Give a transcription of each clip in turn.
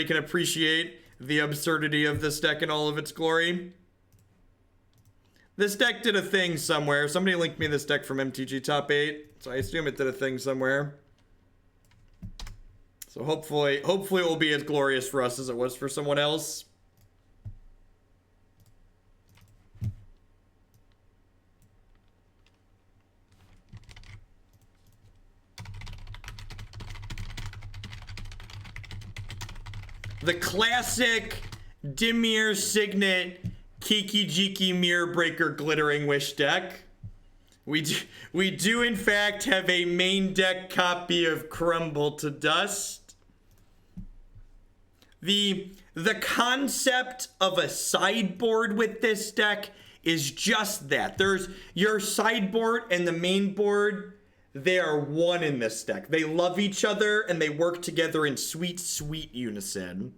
can appreciate the absurdity of this deck in all of its glory. This deck did a thing somewhere. Somebody linked me this deck from MTG Top 8, so I assume it did a thing somewhere. So hopefully it will be as glorious for us as it was for someone else. The classic Dimir Signet Kiki-Jiki Mirror Breaker Glittering Wish deck. We do in fact have a main deck copy of Crumble to Dust. The concept of a sideboard with this deck is just that. There's your sideboard and the main board. They are one in this deck. They love each other and they work together in sweet, sweet unison.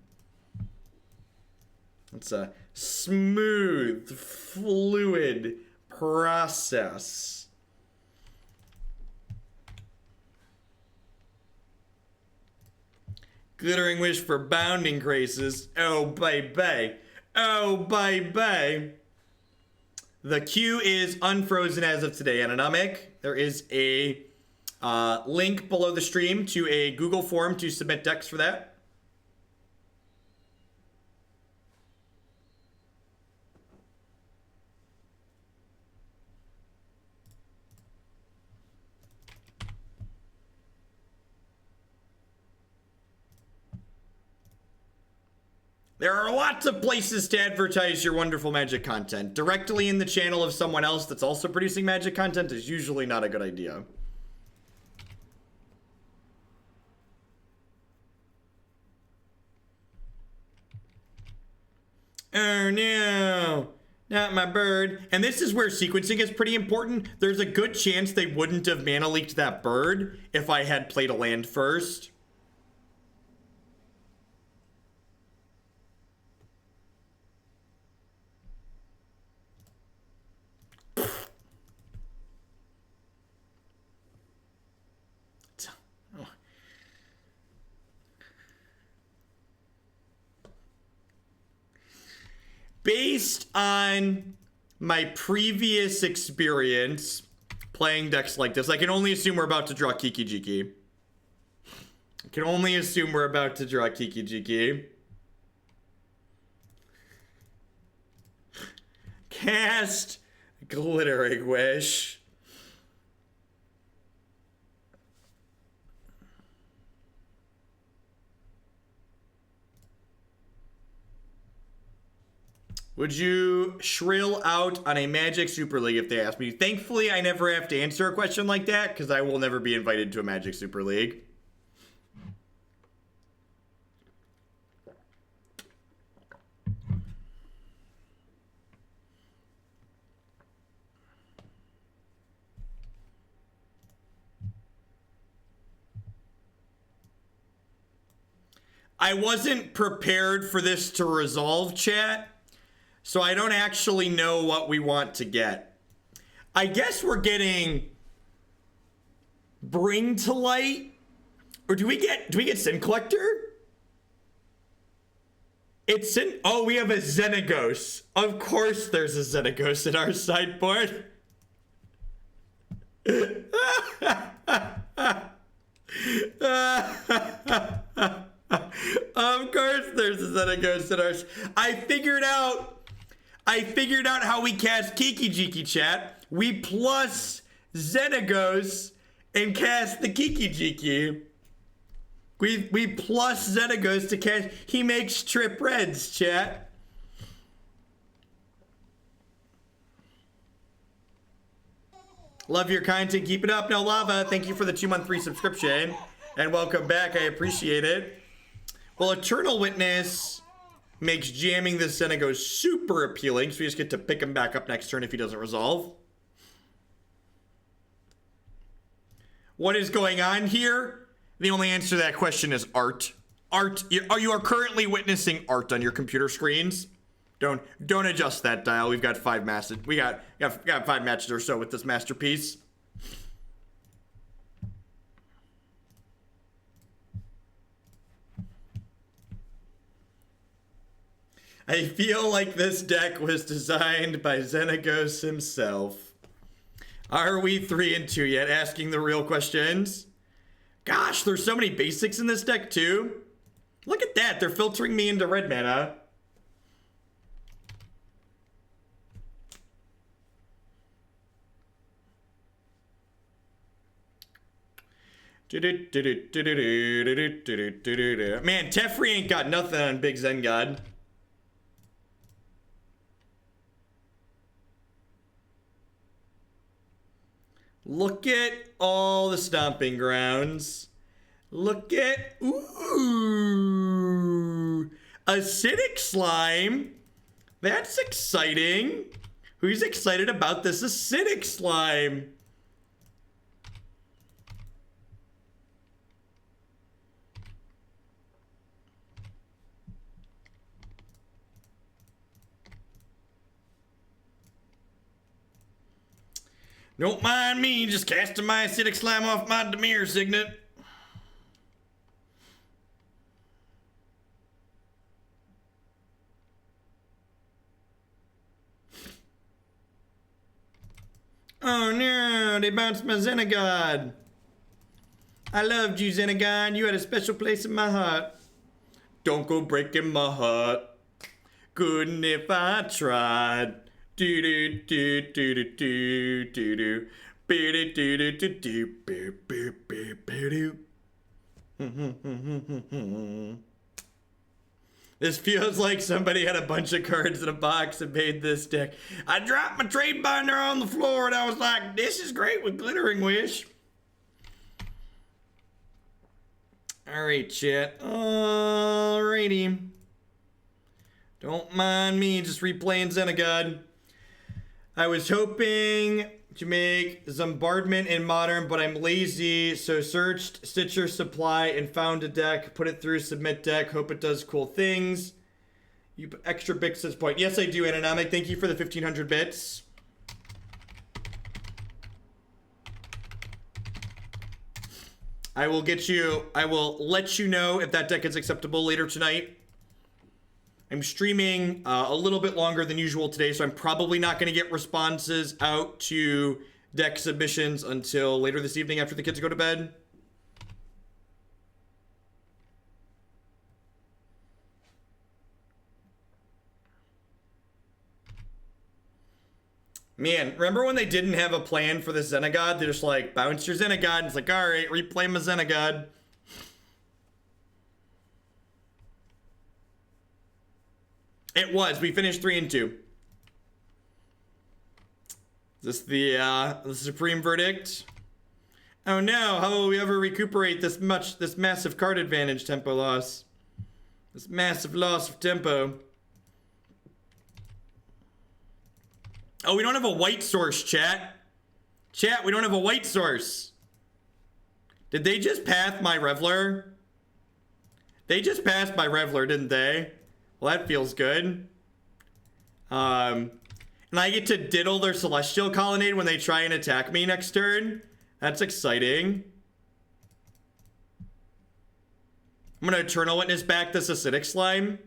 It's a smooth, fluid process. Glittering Wish for Bounding Krasis. Oh, baby. Oh, baby. The queue is unfrozen as of today, Anonomic. There is a link below the stream to a Google form to submit decks for that. There are lots of places to advertise your wonderful Magic content. Directly in the channel of someone else that's also producing Magic content is usually not a good idea. Oh no, not my bird. And this is where sequencing is pretty important. There's a good chance they wouldn't have mana leaked that bird if I had played a land first. Based on my previous experience playing decks like this, I can only assume we're about to draw Kiki-Jiki. I can only assume we're about to draw Kiki-Jiki. Cast Glittering Wish. Would you shrill out on a Magic Super League if they ask me? Thankfully, I never have to answer a question like that because I will never be invited to a Magic Super League. I wasn't prepared for this to resolve, chat. So I don't actually know what we want to get. I guess we're getting Bring to Light, or do we get Sin Collector? It's Sin. Oh, we have a Xenagos. Of course, there's a Xenagos in our sideboard. Of course, there's a Xenagos in our. I figured out how we cast Kiki-Jiki, chat. We plus Xenagos and cast the Kiki-Jiki. We plus Xenagos to cast. He makes trip reds, chat. Love your content. Keep it up. No lava. Thank you for the 2-month free subscription. And welcome back. I appreciate it. Well, Eternal Witness makes jamming this Xenagos super appealing, so we just get to pick him back up next turn if he doesn't resolve. What is going on here? The only answer to that question is art. Art. You are currently witnessing art on your computer screens. Don't adjust that dial. We've got 5 matches. We got 5 matches or so with this masterpiece. I feel like this deck was designed by Xenagos himself. Are we 3-2 yet? Asking the real questions. Gosh, there's so many basics in this deck too. Look at that, they're filtering me into red mana. Man, Teferi ain't got nothing on Big Zen God. Look at all the stomping grounds. Look at, ooh, acidic slime. That's exciting. Who's excited about this acidic slime? Don't mind me just casting my acidic slime off my Dimir Signet. Oh no, they bounced my Xenagod. I loved you, Xenagod. You had a special place in my heart. Don't go breaking my heart. Couldn't if I tried. Do do do do do do do do do do do do do. This feels like somebody had a bunch of cards in a box and made this deck. I dropped my trade binder on the floor and I was like, this is great with Glittering Wish. Alright, chat. Alrighty. Don't mind me just replaying Xenagod. I was hoping to make Bombardment in Modern, but I'm lazy, so searched Stitcher Supply and found a deck, put it through Submit Deck, hope it does cool things. You put extra bits at this point. Yes, I do, Ananomic. Thank you for the 1,500 bits. I will let you know if that deck is acceptable later tonight. I'm streaming a little bit longer than usual today, so I'm probably not going to get responses out to deck submissions until later this evening after the kids go to bed. Man, remember when they didn't have a plan for the Xenagod? They're just like, bounce your Xenagod. It's like, alright, replay my Xenagod. It was. We finished 3-2. Is this the supreme verdict? Oh no! How will we ever recuperate this massive card advantage tempo loss? This massive loss of tempo. Oh, we don't have a white source, chat. Chat, we don't have a white source. Did they just path my Reveler? They just passed my Reveler, didn't they? Well, that feels good. And I get to diddle their Celestial Colonnade when they try and attack me next turn. That's exciting. I'm gonna Eternal Witness back this Acidic Slime.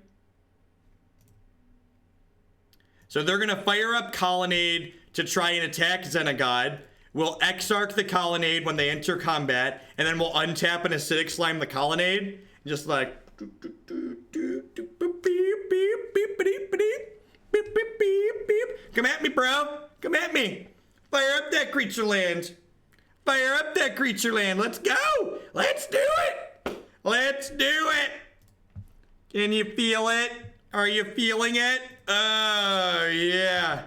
So they're gonna fire up Colonnade to try and attack Xenagod. We'll Exarch the Colonnade when they enter combat, and then we'll untap an Acidic Slime the Colonnade. Just like... Come at me, bro. Come at me. Fire up that creature land. Fire up that creature land. Let's go. Let's do it. Let's do it. Can you feel it? Are you feeling it? Oh, yeah.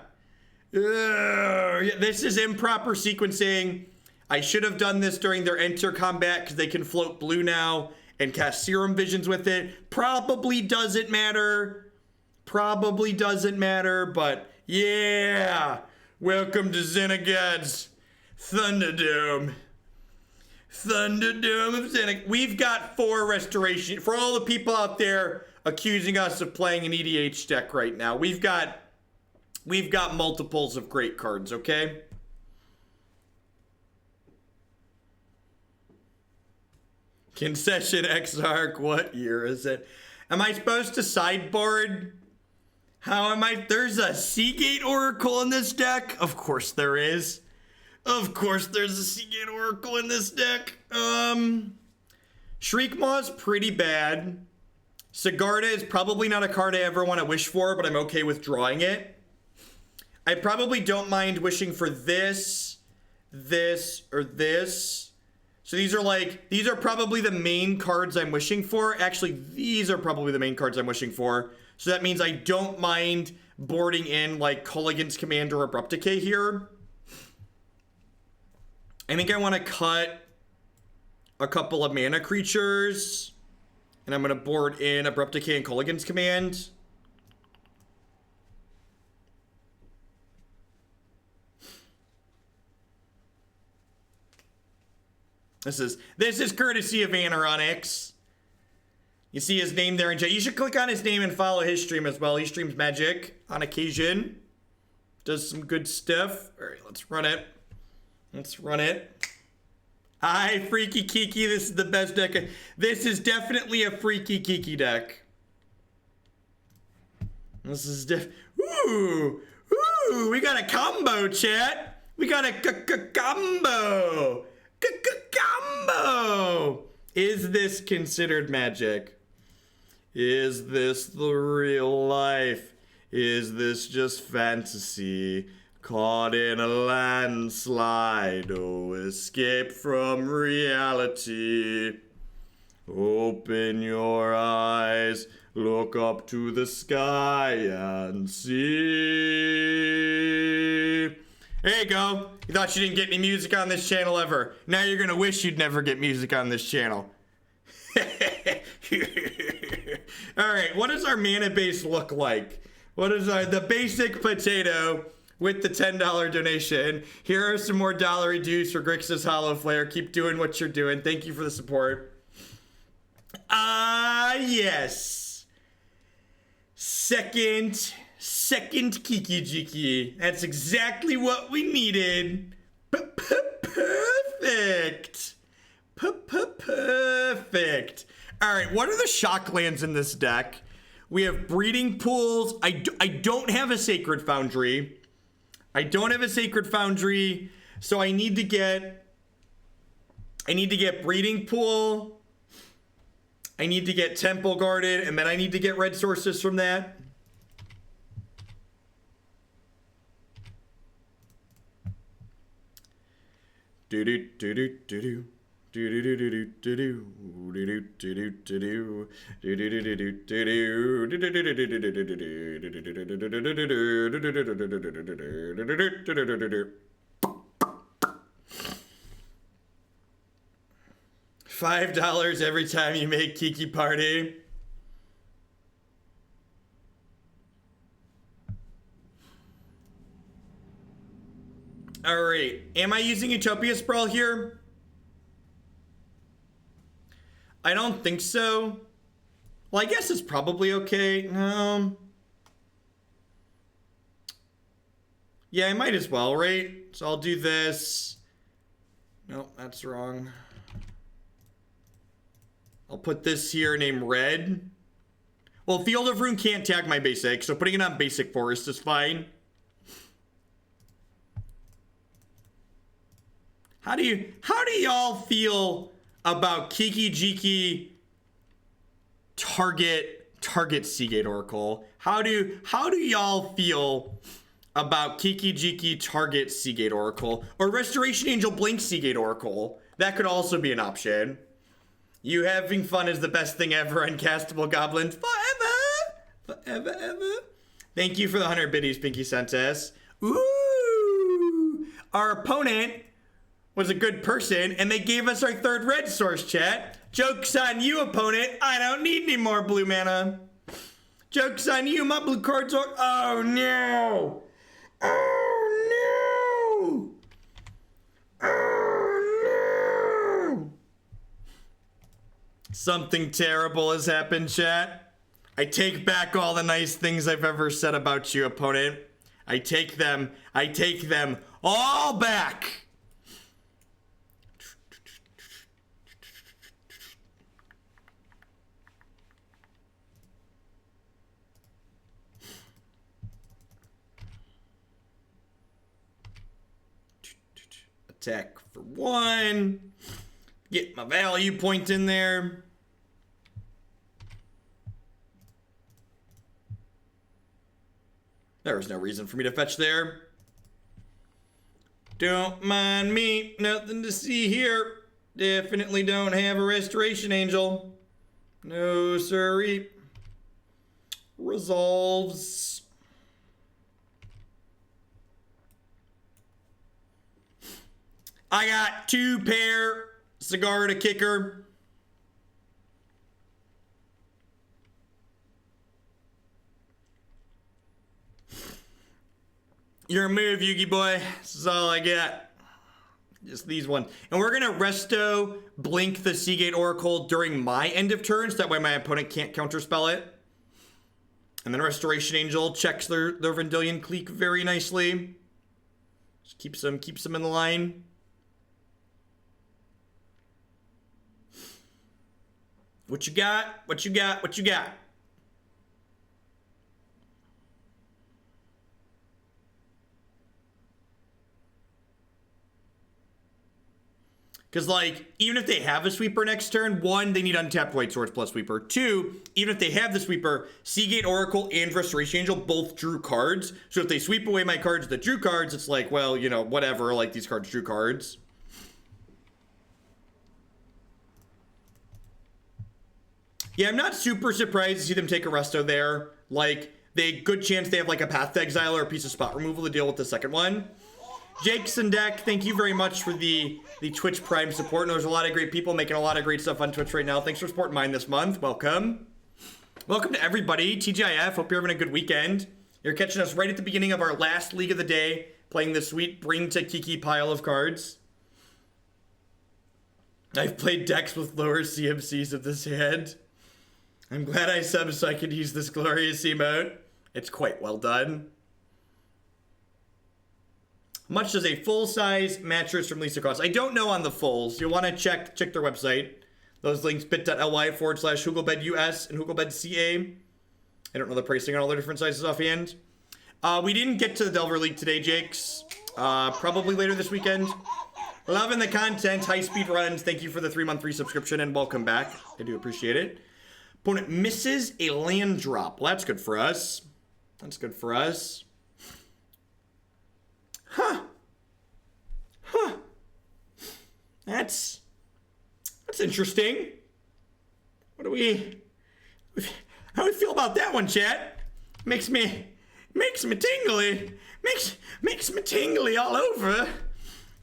This is improper sequencing. I should have done this during their enter combat because they can float blue now and cast Serum Visions with it. Probably doesn't matter. Probably doesn't matter, but yeah. Welcome to Xenagod's Thunderdome. Thunderdome of Xenagod. We've got 4 restoration. For all the people out there accusing us of playing an EDH deck right now, we've got multiples of great cards, okay? Concession Exarch, what year is it? Am I supposed to sideboard How am I? There's a Seagate Oracle in this deck? Of course there is. Of course there's a Seagate Oracle in this deck. Shriekmaw is pretty bad. Sigarda is probably not a card I ever want to wish for, but I'm okay with drawing it. I probably don't mind wishing for this, this, or this. So these are probably the main cards I'm wishing for. Actually, these are probably the main cards I'm wishing for. So that means I don't mind boarding in like Kolaghan's Command or Abrupt Decay here. I think I want to cut a couple of mana creatures. And I'm going to board in Abrupt Decay and Kolaghan's Command. This is courtesy of Anaronix. You see his name there in chat. You should click on his name and follow his stream as well. He streams Magic on occasion. Does some good stuff. All right, let's run it. Let's run it. Hi, Freaky Kiki. This is the best deck. This is definitely a Freaky Kiki deck. This is ooh, we got a combo, chat. We got a combo. Combo. Is this considered Magic? Is this the real life? Is this just fantasy? Caught in a landslide, oh, escape from reality. Open your eyes, look up to the sky and see. There you go. You thought you didn't get any music on this channel ever. Now you're gonna wish you'd never get music on this channel. Alright, what does our mana base look like? What is the basic potato with the $10 donation? Here are some more dollary dues for Grixis Hollow Flare. Keep doing what you're doing. Thank you for the support. Yes. Second Kiki-Jiki. That's exactly what we needed. Perfect. Perfect. All right, what are the shock lands in this deck? We have Breeding Pools. I don't have a Sacred Foundry. So I need to get Breeding Pool. I need to get Temple Guarded, and then I need to get red sources from that. Do-do-do-do-do-do. 5 every time you make Kiki Party. All right, am I using Utopia Sprawl here? I don't think so. Well, I guess it's probably okay. Yeah, I might as well, right? So I'll do this. No, that's wrong. I'll put this here named Red. Well, Field of Ruin can't tag my basic, so putting it on Basic Forest is fine. How do y'all feel about Kiki-Jiki target Seagate Oracle? How do y'all feel about Kiki-Jiki target Seagate Oracle? Or Restoration Angel blink Seagate Oracle? That could also be an option. You having fun is the best thing ever, Uncastable Goblin. Forever, ever. Thank you for the 100 biddies, Pinky sent us. Ooh! Our opponent was a good person, and they gave us our third red source, chat. Joke's on you, opponent. I don't need any more blue mana. Joke's on you, my blue cards are... Oh, no. Oh, no. Oh, no. Something terrible has happened, chat. I take back all the nice things I've ever said about you, opponent. I take them all back. Attack for 1. Get my value point in there. There was no reason for me to fetch there. Don't mind me, nothing to see here. Definitely don't have a Restoration Angel. No siree. Resolves. I got 2 pair. Cigar to kicker. Your move, Yugi boy. This is all I got. Just these ones. And we're going to Resto Blink the Seagate Oracle during my end of turn, so that way my opponent can't counterspell it. And then Restoration Angel checks their Vendilion Clique very nicely. Just keeps them in the line. What you got? What you got? What you got? Because, like, even if they have a sweeper next turn, 1, they need untapped White Swords plus sweeper. 2, even if they have the sweeper, Seagate Oracle and Restoration Angel both drew cards. So if they sweep away my cards that drew cards, it's like, well, you know, whatever, like, these cards drew cards. Yeah, I'm not super surprised to see them take a Resto there. Like, good chance they have, like, a Path to Exile or a piece of spot removal to deal with the second one. Jakes and Deck, thank you very much for the Twitch Prime support. And there's a lot of great people making a lot of great stuff on Twitch right now. Thanks for supporting mine this month. Welcome. Welcome to everybody. TGIF, hope you're having a good weekend. You're catching us right at the beginning of our last league of the day, playing the sweet Bring to Kiki pile of cards. I've played decks with lower CMCs of this hand. I'm glad I subbed so I could use this glorious emote. It's quite well done. How much does a full-size mattress from Lisa cost? I don't know on the fulls. You'll want to check their website. Those links, bit.ly/HugelbedUS and HugelbedCA. I don't know the pricing on all the different sizes offhand. We didn't get to the Delver League today, Jakes. Probably later this weekend. Loving the content, high-speed runs. Thank you for the 3-month free subscription and welcome back. I do appreciate it. Opponent misses a land drop. Well, that's good for us. That's good for us. Huh. That's interesting. How do we feel about that one, chat? Makes me tingly. Makes me tingly all over.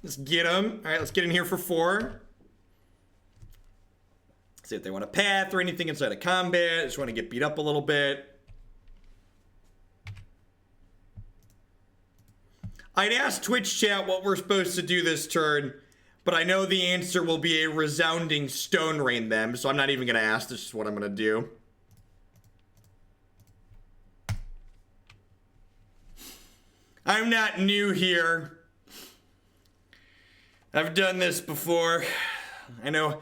Let's get them. All right, let's get in here for 4. See if they want a path or anything inside of combat. Just want to get beat up a little bit. I'd ask Twitch chat what we're supposed to do this turn, but I know the answer will be a resounding Stone Rain them, so I'm not even going to ask. This is what I'm going to do. I'm not new here. I've done this before. I know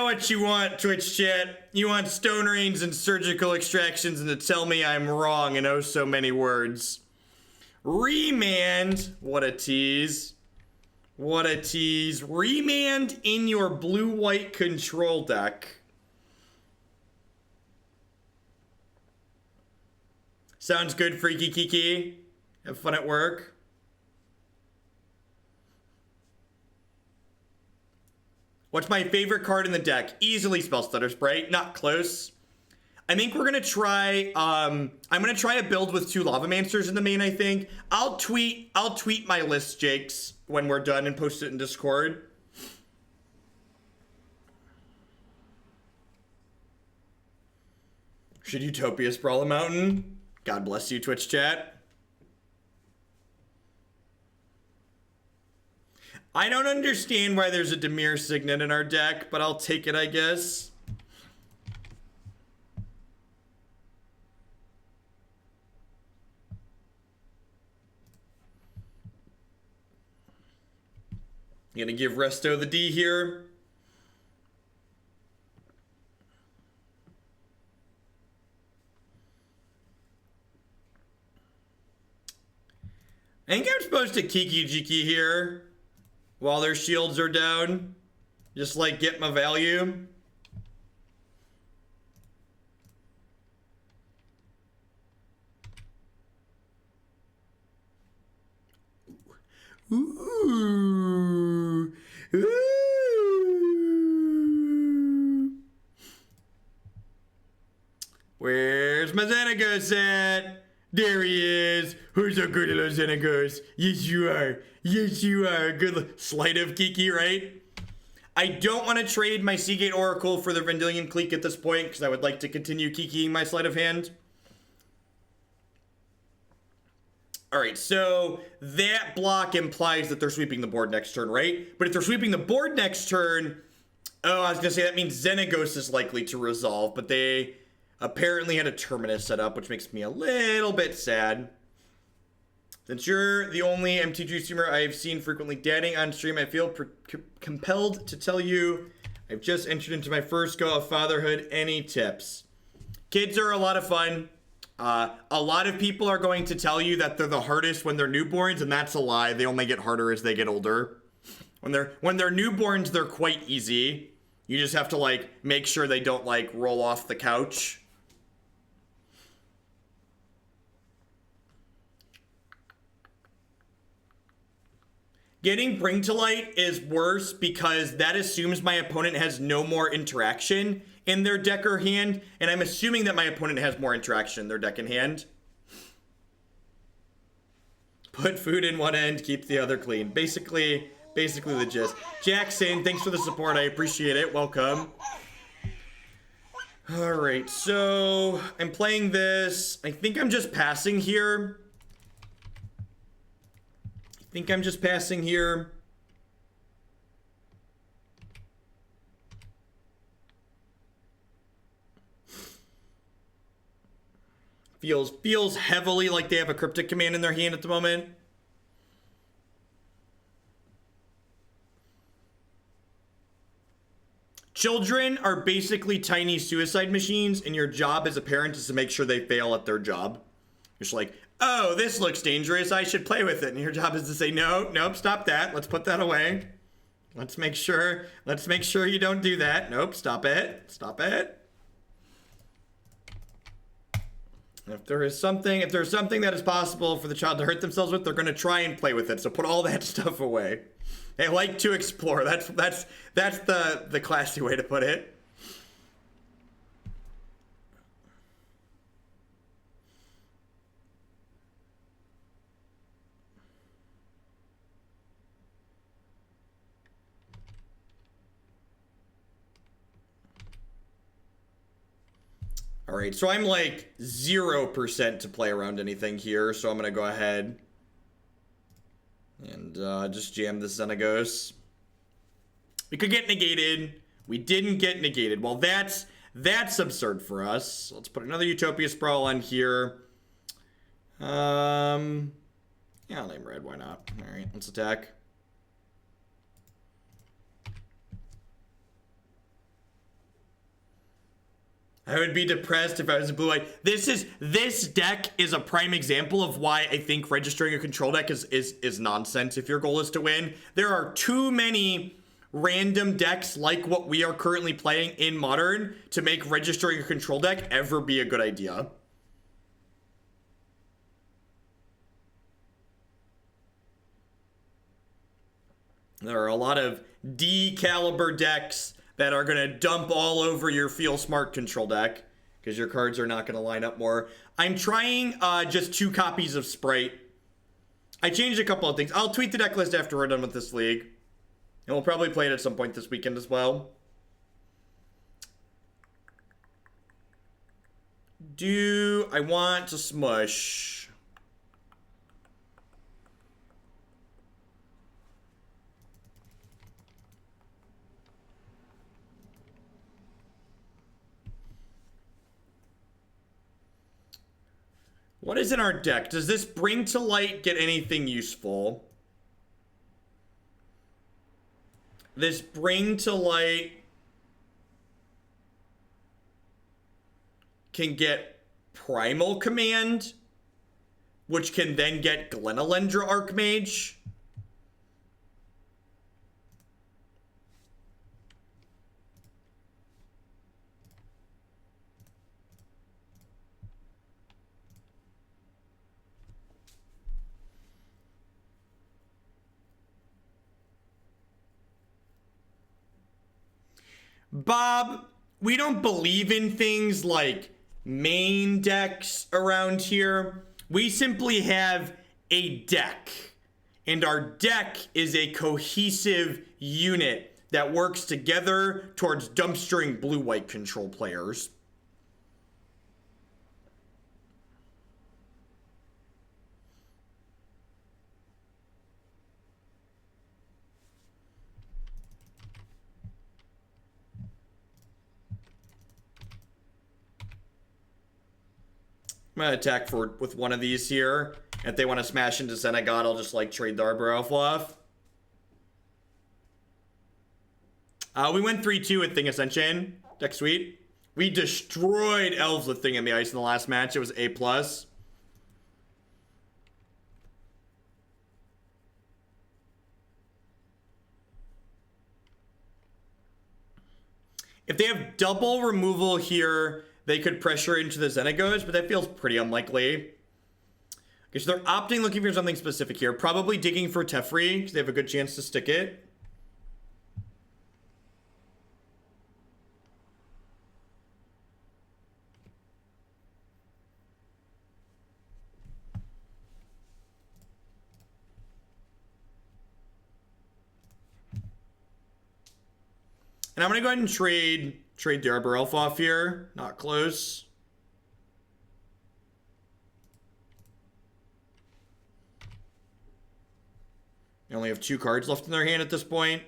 what you want, Twitch chat. You want Stone Rains and surgical extractions and to tell me I'm wrong in oh so many words. Remand. What a tease. What a tease. Remand in your blue-white control deck. Sounds good, Freaky Kiki. Have fun at work. What's my favorite card in the deck? Easily Spellstutter Spray. Not close. I think we're gonna try. I'm gonna try a build with 2 Lavamancers in the main. I think I'll tweet my list, Jakes, when we're done and post it in Discord. Should Utopia Sprawl a mountain? God bless you, Twitch chat. I don't understand why there's a Dimir Signet in our deck, but I'll take it, I guess. Gonna give Resto the D here. I think I'm supposed to Kiki-Jiki here. while their shields are down. Just like get my value. Ooh. Ooh. Where's my Xenagos at? There he is. Who's so good at those Xenagos? Yes, you are. Yes, you are. Good sleight of Kiki, right? I don't want to trade my Seagate Oracle for the Vendilion Clique at this point because I would like to continue Kikiing my sleight of hand. Alright, so that block implies that they're sweeping the board next turn, right? But if they're sweeping the board next turn, oh, I was going to say that means Xenagos is likely to resolve, but they apparently had a Terminus set up, which makes me a little bit sad. Since you're the only MTG streamer I've seen frequently dadding on stream, I feel compelled to tell you I've just entered into my first go of fatherhood. Any tips? Kids are a lot of fun. A lot of people are going to tell you that they're the hardest when they're newborns, and that's a lie. They only get harder as they get older. When they're newborns, they're quite easy. You just have to like make sure they don't like roll off the couch. Getting Bring to Light is worse because that assumes my opponent has no more interaction in their deck or hand, and I'm assuming that my opponent has more interaction in their deck and hand. Put food in one end, keep the other clean. Basically the gist. Jackson, thanks for the support. I appreciate it. Welcome. All right, so I'm playing this. I think I'm just passing here. Feels heavily like they have a Cryptic Command in their hand at the moment. Children are basically tiny suicide machines, and your job as a parent is to make sure they fail at their job. You're just like, oh, this looks dangerous, I should play with it. And your job is to say, no, nope, stop that. Let's put that away. Let's make sure you don't do that. Nope, stop it. Stop it. If there's something that is possible for the child to hurt themselves with, they're going to try and play with it. So put all that stuff away. They like to explore. That's the classy way to put it. All right, so I'm like 0% to play around anything here, so I'm gonna go ahead and just jam the Xenagos. We could get negated. We didn't get negated. Well, that's absurd for us. Let's put another Utopia Sprawl on here. Yeah, I'll name red. Why not? All right, let's attack. I would be depressed if I was a blue-white. This deck is a prime example of why I think registering a control deck is nonsense if your goal is to win. There are too many random decks like what we are currently playing in Modern to make registering a control deck ever be a good idea. There are a lot of D-caliber decks that are going to dump all over your Feel Smart control deck because your cards are not going to line up more. I'm trying just 2 copies of Sprite. I changed a couple of things. I'll tweet the deck list after we're done with this league. And we'll probably play it at some point this weekend as well. Do I want to smush? What is in our deck? Does this Bring to Light get anything useful? This Bring to Light can get Primal Command, which can then get Glen Elendra Archmage. Bob, we don't believe in things like main decks around here. We simply have a deck. And our deck is a cohesive unit that works together towards dumpstering blue-white control players. I'm gonna attack with one of these here. If they want to smash into Xenagod, I'll just like trade the Arbor Elf off. We went 3-2 with Thing Ascension. Deck sweet. We destroyed Elves with Thing in the Ice in the last match. It was A+. If they have double removal here, they could pressure into the Xenagos, but that feels pretty unlikely. Okay, so they're opting looking for something specific here. Probably digging for Teferi, because they have a good chance to stick it. And I'm going to go ahead and trade the Arbor Elf off here. Not close. They only have 2 cards left in their hand at this point.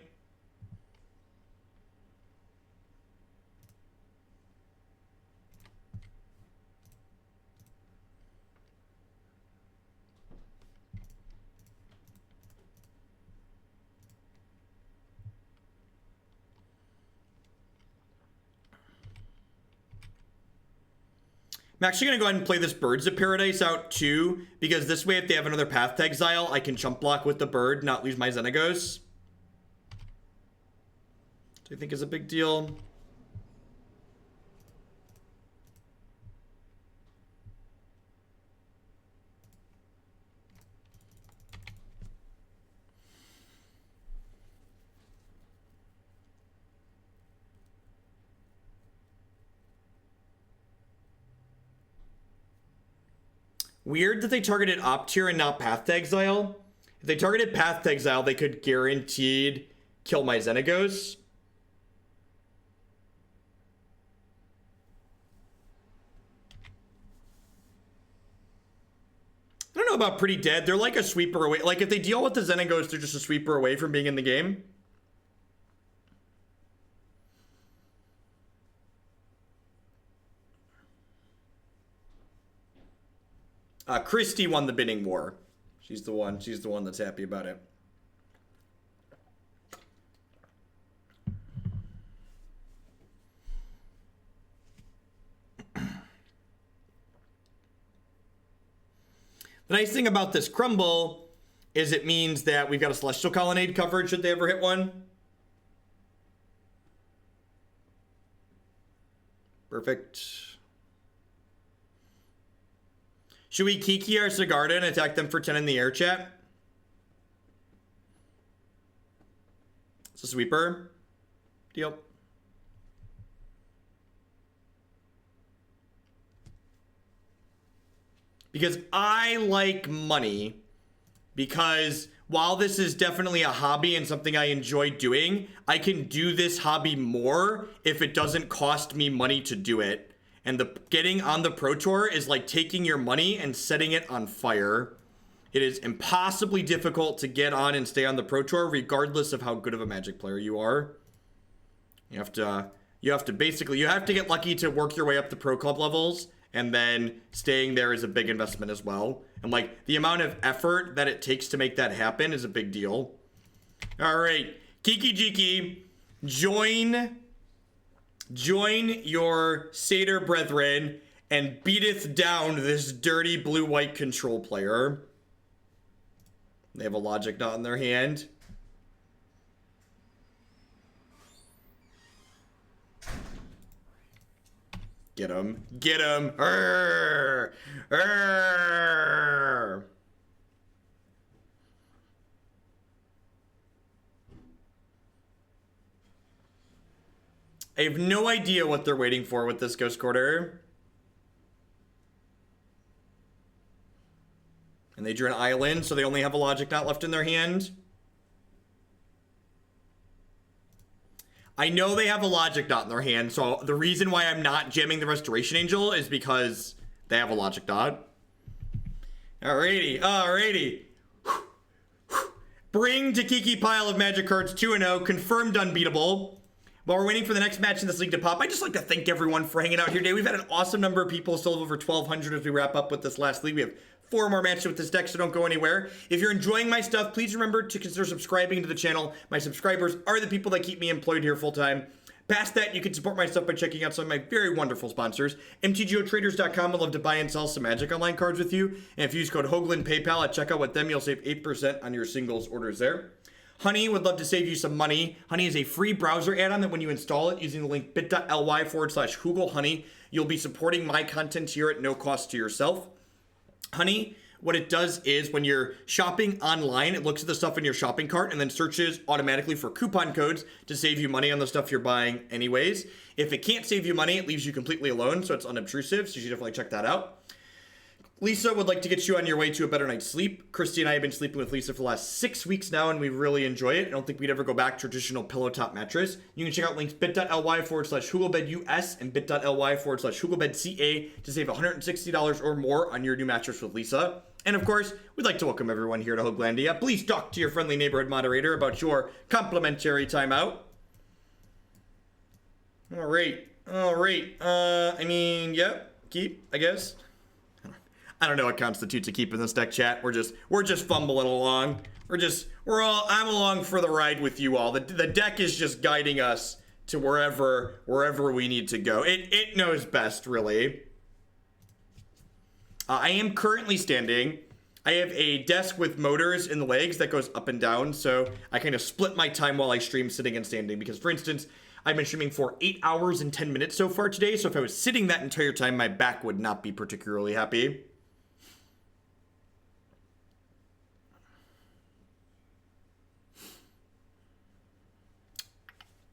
I'm actually going to go ahead and play this Birds of Paradise out too, because this way if they have another Path to Exile, I can chump block with the bird, not lose my Xenagos. Which I think is a big deal. Weird that they targeted Opt here and not Path to Exile. If they targeted Path to Exile, they could guaranteed kill my Xenagos. I don't know about Pretty Dead. They're like a sweeper away. Like, if they deal with the Xenagos, they're just a sweeper away from being in the game. Christy won the bidding war. She's the one that's happy about it. The nice thing about this Crumble is it means that we've got a Celestial Colonnade coverage should they ever hit one. Perfect. Should we Kiki our Sigarda and attack them for 10 in the air, chat? It's a sweeper. Deal. Because I like money. Because while this is definitely a hobby and something I enjoy doing, I can do this hobby more if it doesn't cost me money to do it. And the getting on the Pro Tour is like taking your money and setting it on fire. It is impossibly difficult to get on and stay on the Pro Tour regardless of how good of a Magic player you are. You have to get lucky to work your way up the Pro Club levels, and then staying there is a big investment as well. And like the amount of effort that it takes to make that happen is a big deal. All right, Kiki-Jiki, join your satyr brethren and beateth down this dirty blue-white control player. They have a Logic Knot in their hand. Get him. Get him. Arr! Arr! I have no idea what they're waiting for with this Ghost Quarter. And they drew an island, so they only have a Logic Knot left in their hand. I know they have a Logic Knot in their hand, so the reason why I'm not jamming the Restoration Angel is because they have a Logic Knot. Alrighty. Bring to Kiki pile of Magic cards 2-0, confirmed unbeatable. While we're waiting for the next match in this league to pop, I'd just like to thank everyone for hanging out here today. We've had an awesome number of people, still over 1,200 as we wrap up with this last league. We have 4 more matches with this deck, so don't go anywhere. If you're enjoying my stuff, please remember to consider subscribing to the channel. My subscribers are the people that keep me employed here full time. Past that, you can support my stuff by checking out some of my very wonderful sponsors. MTGOtraders.com would love to buy and sell some Magic Online cards with you. And if you use code Hoagland PayPal at checkout with them, you'll save 8% on your singles orders there. Honey would love to save you some money. Honey is a free browser add-on that when you install it using the link bit.ly/HoogleHoney, you'll be supporting my content here at no cost to yourself. Honey, what it does is when you're shopping online, it looks at the stuff in your shopping cart and then searches automatically for coupon codes to save you money on the stuff you're buying anyways. If it can't save you money, it leaves you completely alone, so it's unobtrusive, so you should definitely check that out. Lisa would like to get you on your way to a better night's sleep. Christy and I have been sleeping with Lisa for the last 6 weeks now, and we really enjoy it. I don't think we'd ever go back to traditional pillow top mattress. You can check out links bit.ly/HoogleBedUS and bit.ly/HoogleBedCA to save $160 or more on your new mattress with Lisa. And of course, we'd like to welcome everyone here to Hoaglandia. Please talk to your friendly neighborhood moderator about your complimentary timeout. All right. Keep, I guess. I don't know what constitutes a keep in this deck, chat. We're just fumbling along. I'm along for the ride with you all. The deck is just guiding us to wherever we need to go. It knows best, really. I am currently standing. I have a desk with motors in the legs that goes up and down, so I kind of split my time while I stream sitting and standing. Because, for instance, I've been streaming for 8 hours and 10 minutes so far today, so if I was sitting that entire time, my back would not be particularly happy.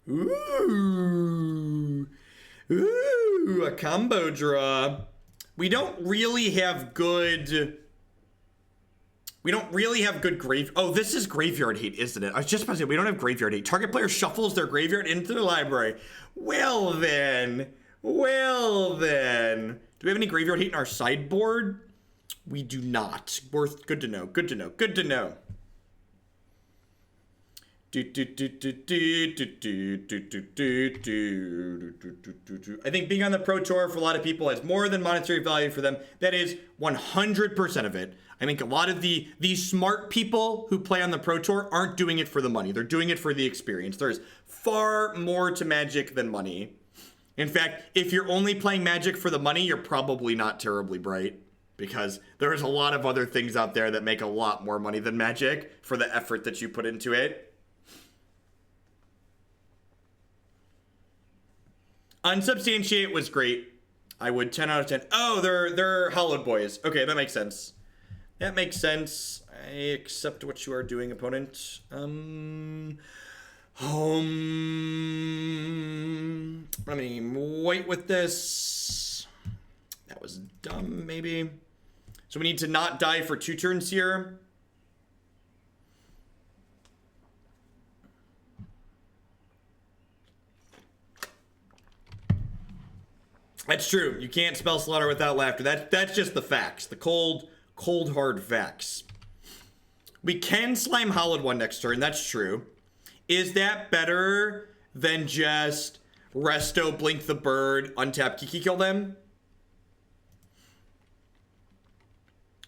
Ooh, a combo draw. We don't really have good grave. Oh, this is graveyard hate, isn't it? I was just about to say, we don't have graveyard hate. Target player shuffles their graveyard into their library. Well then. Do we have any graveyard hate in our sideboard? We do not. Good to know. I think being on the Pro Tour for a lot of people has more than monetary value for them. That is 100% of it. I think a lot of the smart people who play on the Pro Tour aren't doing it for the money. They're doing it for the experience. There's far more to Magic than money. In fact, if you're only playing Magic for the money, you're probably not terribly bright. Because there's a lot of other things out there that make a lot more money than Magic for the effort that you put into it. Unsubstantiate was great. I would 10 out of 10. Oh, they're Hollowed Boys. Okay, that makes sense. I accept what you are doing, opponent. Let me wait with this. That was dumb, maybe. So we need to not die for 2 turns here. That's true. You can't spell slaughter without laughter. That's just the facts. The cold hard facts. We can slime Hollowed One next turn. That's true. Is that better than just Resto, Blink the Bird, untap Kiki, kill them?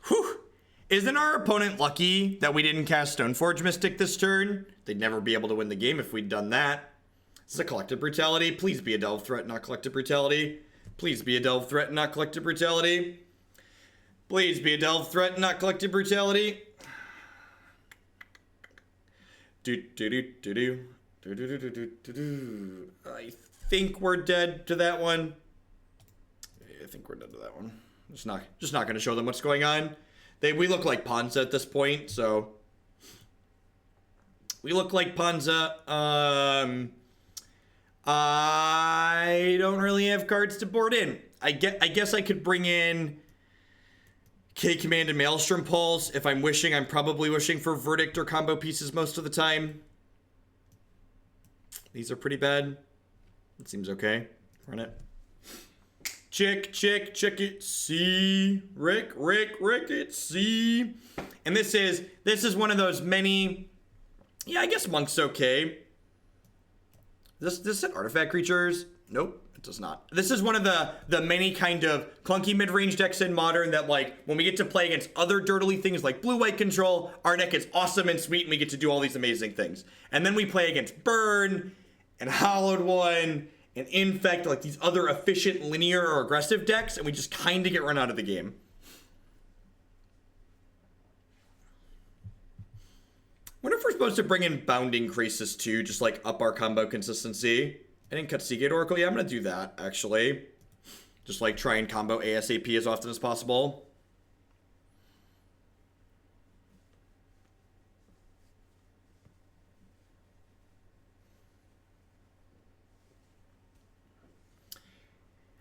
Whew. Isn't our opponent lucky that we didn't cast Stoneforge Mystic this turn? They'd never be able to win the game if we'd done that. This is a Collective Brutality. Please be a Delve threat, not Collective Brutality. Please be a Delve threat, not Collective Brutality. Please be a Delve threat, not Collective Brutality. I think we're dead to that one. Just not going to show them what's going on. We look like Ponza at this point, so we look like Ponza. I don't really have cards to board in. I guess I could bring in K-Command and Maelstrom Pulse. If I'm wishing, I'm probably wishing for Verdict or combo pieces most of the time. These are pretty bad. It seems okay. Run it. Check it, see. Rick, it, see. And this is one of those many, yeah, I guess Monk's okay. This set artifact creatures? Nope, it does not. This is one of the many kind of clunky mid-range decks in Modern that, like, when we get to play against other dirtily things like blue-white control, our deck is awesome and sweet and we get to do all these amazing things. And then we play against Burn and Hallowed One and Infect, like these other efficient, linear, or aggressive decks, and we just kind of get run out of the game. Wonder if we're supposed to bring in Bounding Krasis too, just like up our combo consistency. I didn't cut Seagate Oracle. Yeah, I'm gonna do that, actually. Just like try and combo ASAP as often as possible.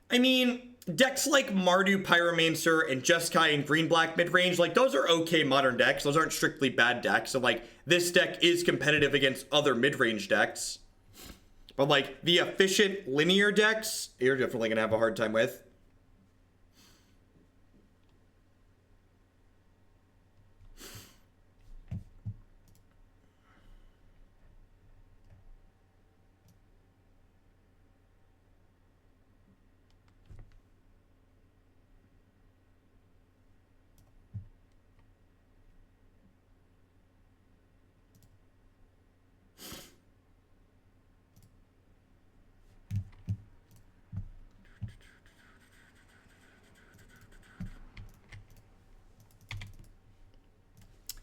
I mean, decks like Mardu Pyromancer and Jeskai and Green-Black mid-range, like, those are okay Modern decks. Those aren't strictly bad decks. So, like, this deck is competitive against other mid-range decks. But, like, the efficient linear decks, you're definitely going to have a hard time with.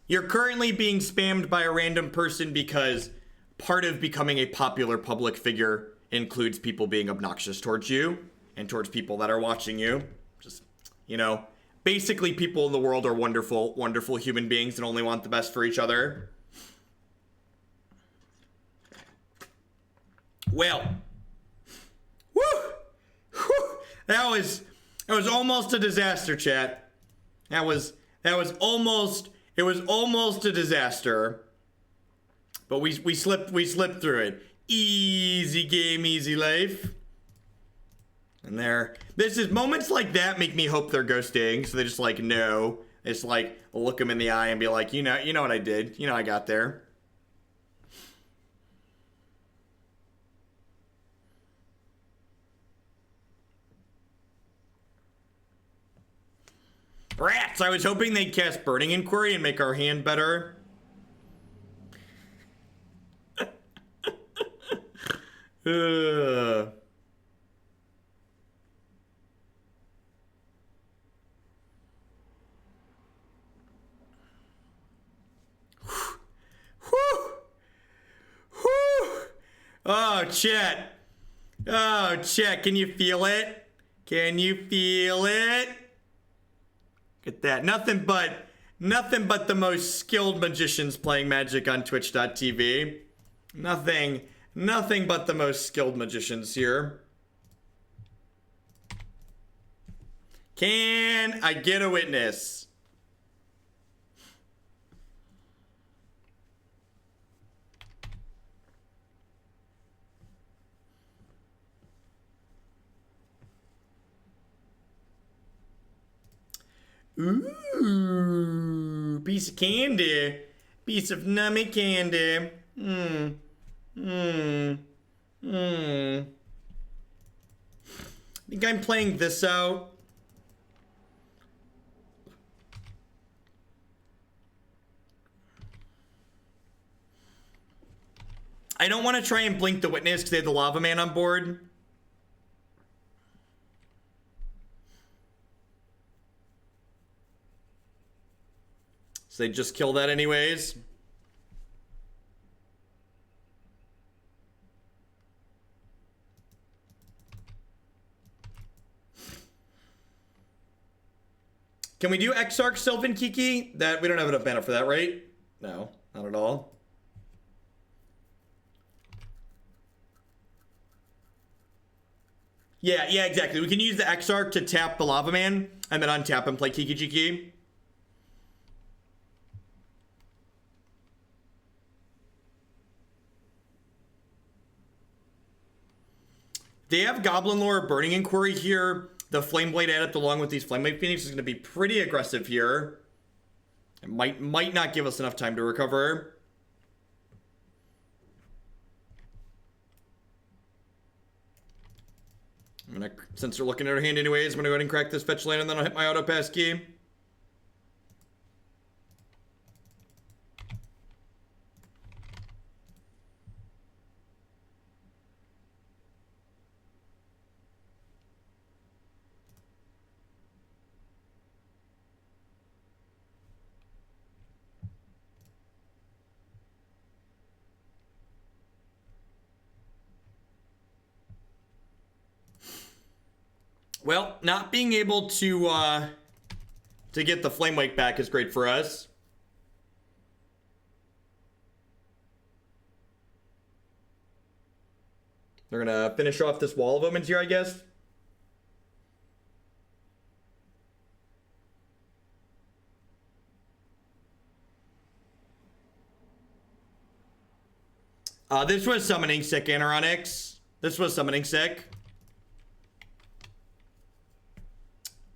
You're currently being spammed by a random person because part of becoming a popular public figure includes people being obnoxious towards you and towards people that are watching you. Just, you know, basically people in the world are wonderful, wonderful human beings and only want the best for each other. Well, woo! Whew, that was almost a disaster, chat. That was almost... It was almost a disaster, but we slipped through it. Easy game, easy life. And this is moments like that make me hope they're ghosting. So they just like, no, it's like look them in the eye and be like, you know what I did, I got there. Rats! I was hoping they'd cast Burning Inquiry and make our hand better. Oh, chat. Oh, chat. Can you feel it? Can you feel it? Look at that. Nothing but the most skilled magicians playing Magic on Twitch.tv. Nothing but the most skilled magicians here. Can I get a witness? Ooh, piece of candy. Piece of nummy candy. I think I'm playing this out. I don't want to try and blink the witness because they have the Lava Man on board. So they just kill that anyways. Can we do Exarch Sylvan Kiki? That we don't have enough mana for that, right? No, not at all. Yeah, exactly. We can use the Exarch to tap the Lava Man, and then untap and play Kiki-Jiki. They have Goblin Lore, Burning Inquiry here. The Flameblade Adept along with these Flameblade Phoenix is going to be pretty aggressive here. It might not give us enough time to recover. I'm gonna, since they're looking at our hand anyways, I'm gonna go ahead and crack this fetch land and then I'll hit my auto pass key. Well, not being able to get the Flame Wake back is great for us. They're gonna finish off this Wall of Omens here, I guess. This was summoning sick, Anoronyx. This was summoning sick.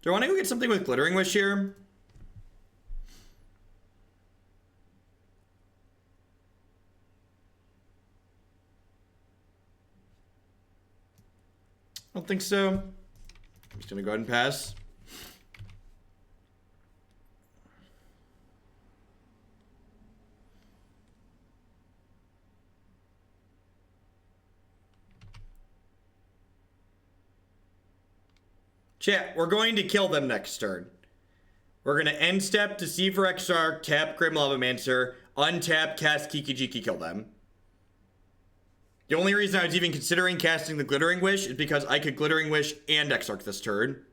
Do I want to go get something with Glittering Wish here? I don't think so. I'm just gonna go ahead and pass. Chat, we're going to kill them next turn. We're going to end step, Deceiver Exarch, tap Grim Lavamancer, untap, cast Kiki-Jiki, kill them. The only reason I was even considering casting the Glittering Wish is because I could Glittering Wish and Exarch this turn.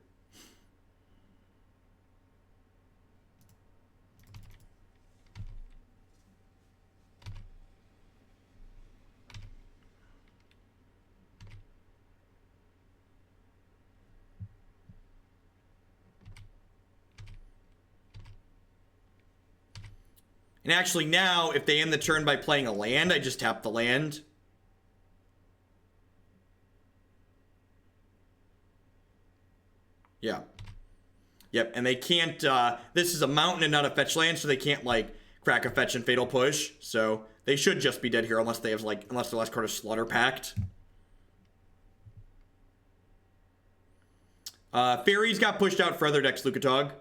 And actually now, if they end the turn by playing a land, I just tap the land. Yeah. Yep, and they can't, this is a mountain and not a fetch land, so they can't, like, crack a fetch and fatal push. So they should just be dead here unless they have, like, unless their last card is Slaughter Pact. Fairies got pushed out for other decks, Lukatog.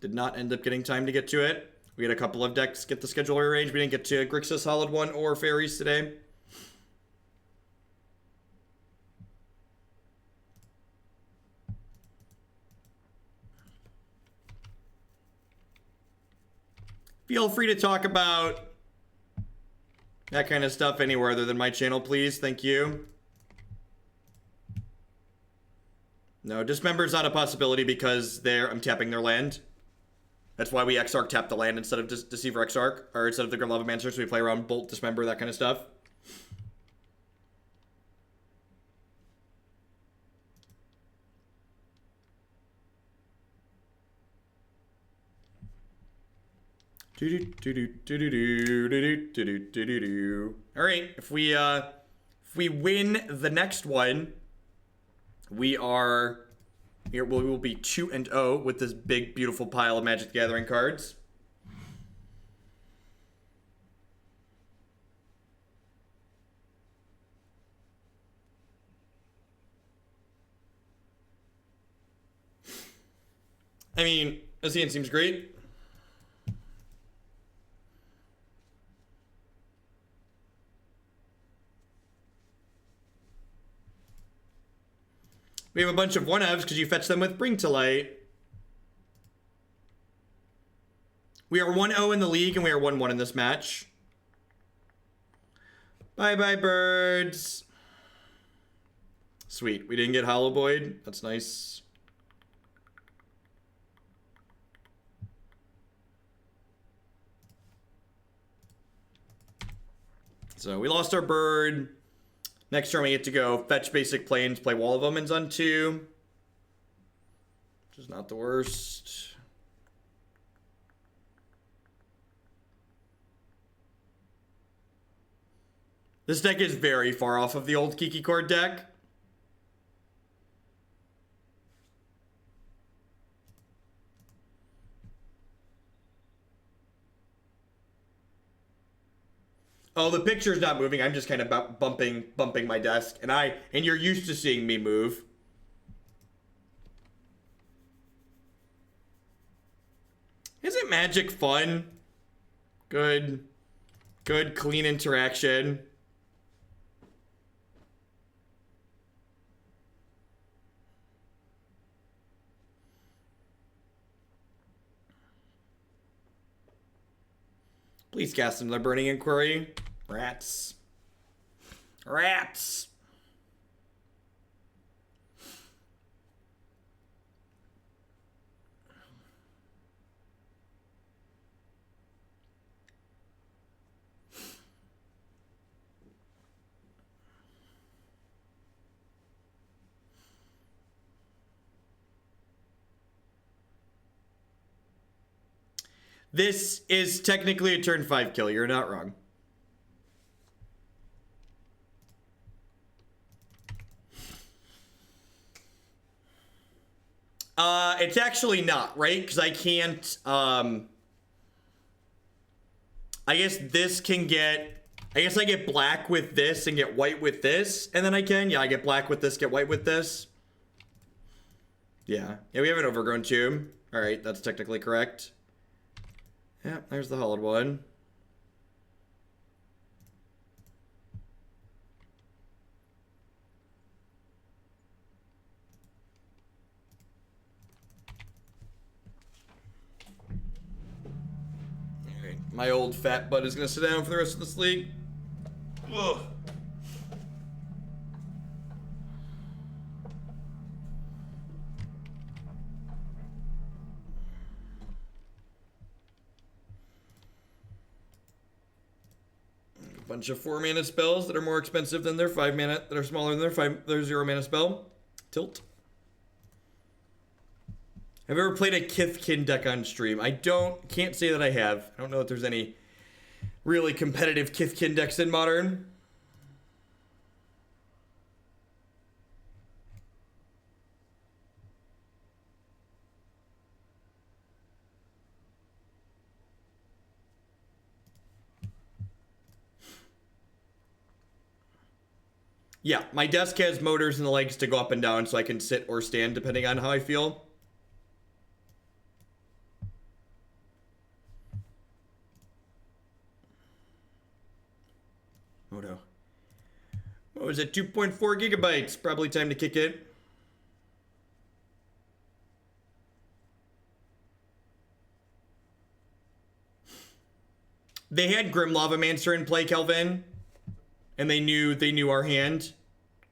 Did not end up getting time to get to it. We had a couple of decks get the schedule rearranged. We didn't get to Grixis Solid 1 or Fairies today. Feel free to talk about that kind of stuff anywhere other than my channel, please. Thank you. No, Dismember's not a possibility because I'm tapping their land. That's why we Exarch tap the land instead of Deceiver Exarch, or instead of the Grim Lavamancer, so we play around Bolt, Dismember, that kind of stuff. Alright, if we win the next one, we will be 2-0 with this big, beautiful pile of Magic the Gathering cards. I mean, Ocean seems great. We have a bunch of 1-ofs because you fetch them with Bring to Light. We are 1-0 in the league and we are 1-1 in this match. Bye-bye, birds. Sweet. We didn't get Hollow Void. That's nice. So we lost our bird. Next turn we get to go fetch basic planes, play Wall of Omens on 2. Which is not the worst. This deck is very far off of the old Kiki Cord deck. Oh, the picture's not moving. I'm just kind of bumping my desk, and you're used to seeing me move. Isn't Magic fun? Good, clean interaction. Please cast another Burning Inquiry. Rats. Rats! This is technically a turn 5 kill. You're not wrong. It's actually not, right? Because I can't, I guess this can get, I guess I get black with this and get white with this, and then I can, yeah, I get black with this, get white with this. Yeah, we have an Overgrown Tomb. All right, that's technically correct. Yeah, there's the hollowed one. Alright, my old fat butt is gonna sit down for the rest of this league. Ugh. Bunch of 4 mana spells that are more expensive than their 5 mana, that are smaller than their 0 mana spell. Tilt. Have you ever played a Kithkin deck on stream? I can't say that I have. I don't know if there's any really competitive Kithkin decks in Modern. Yeah, my desk has motors and the legs to go up and down so I can sit or stand depending on how I feel. Moto. What was it? 2.4 gigabytes. Probably time to kick it. They had Grim Lavamancer in play, Kelvin. And they knew our hand.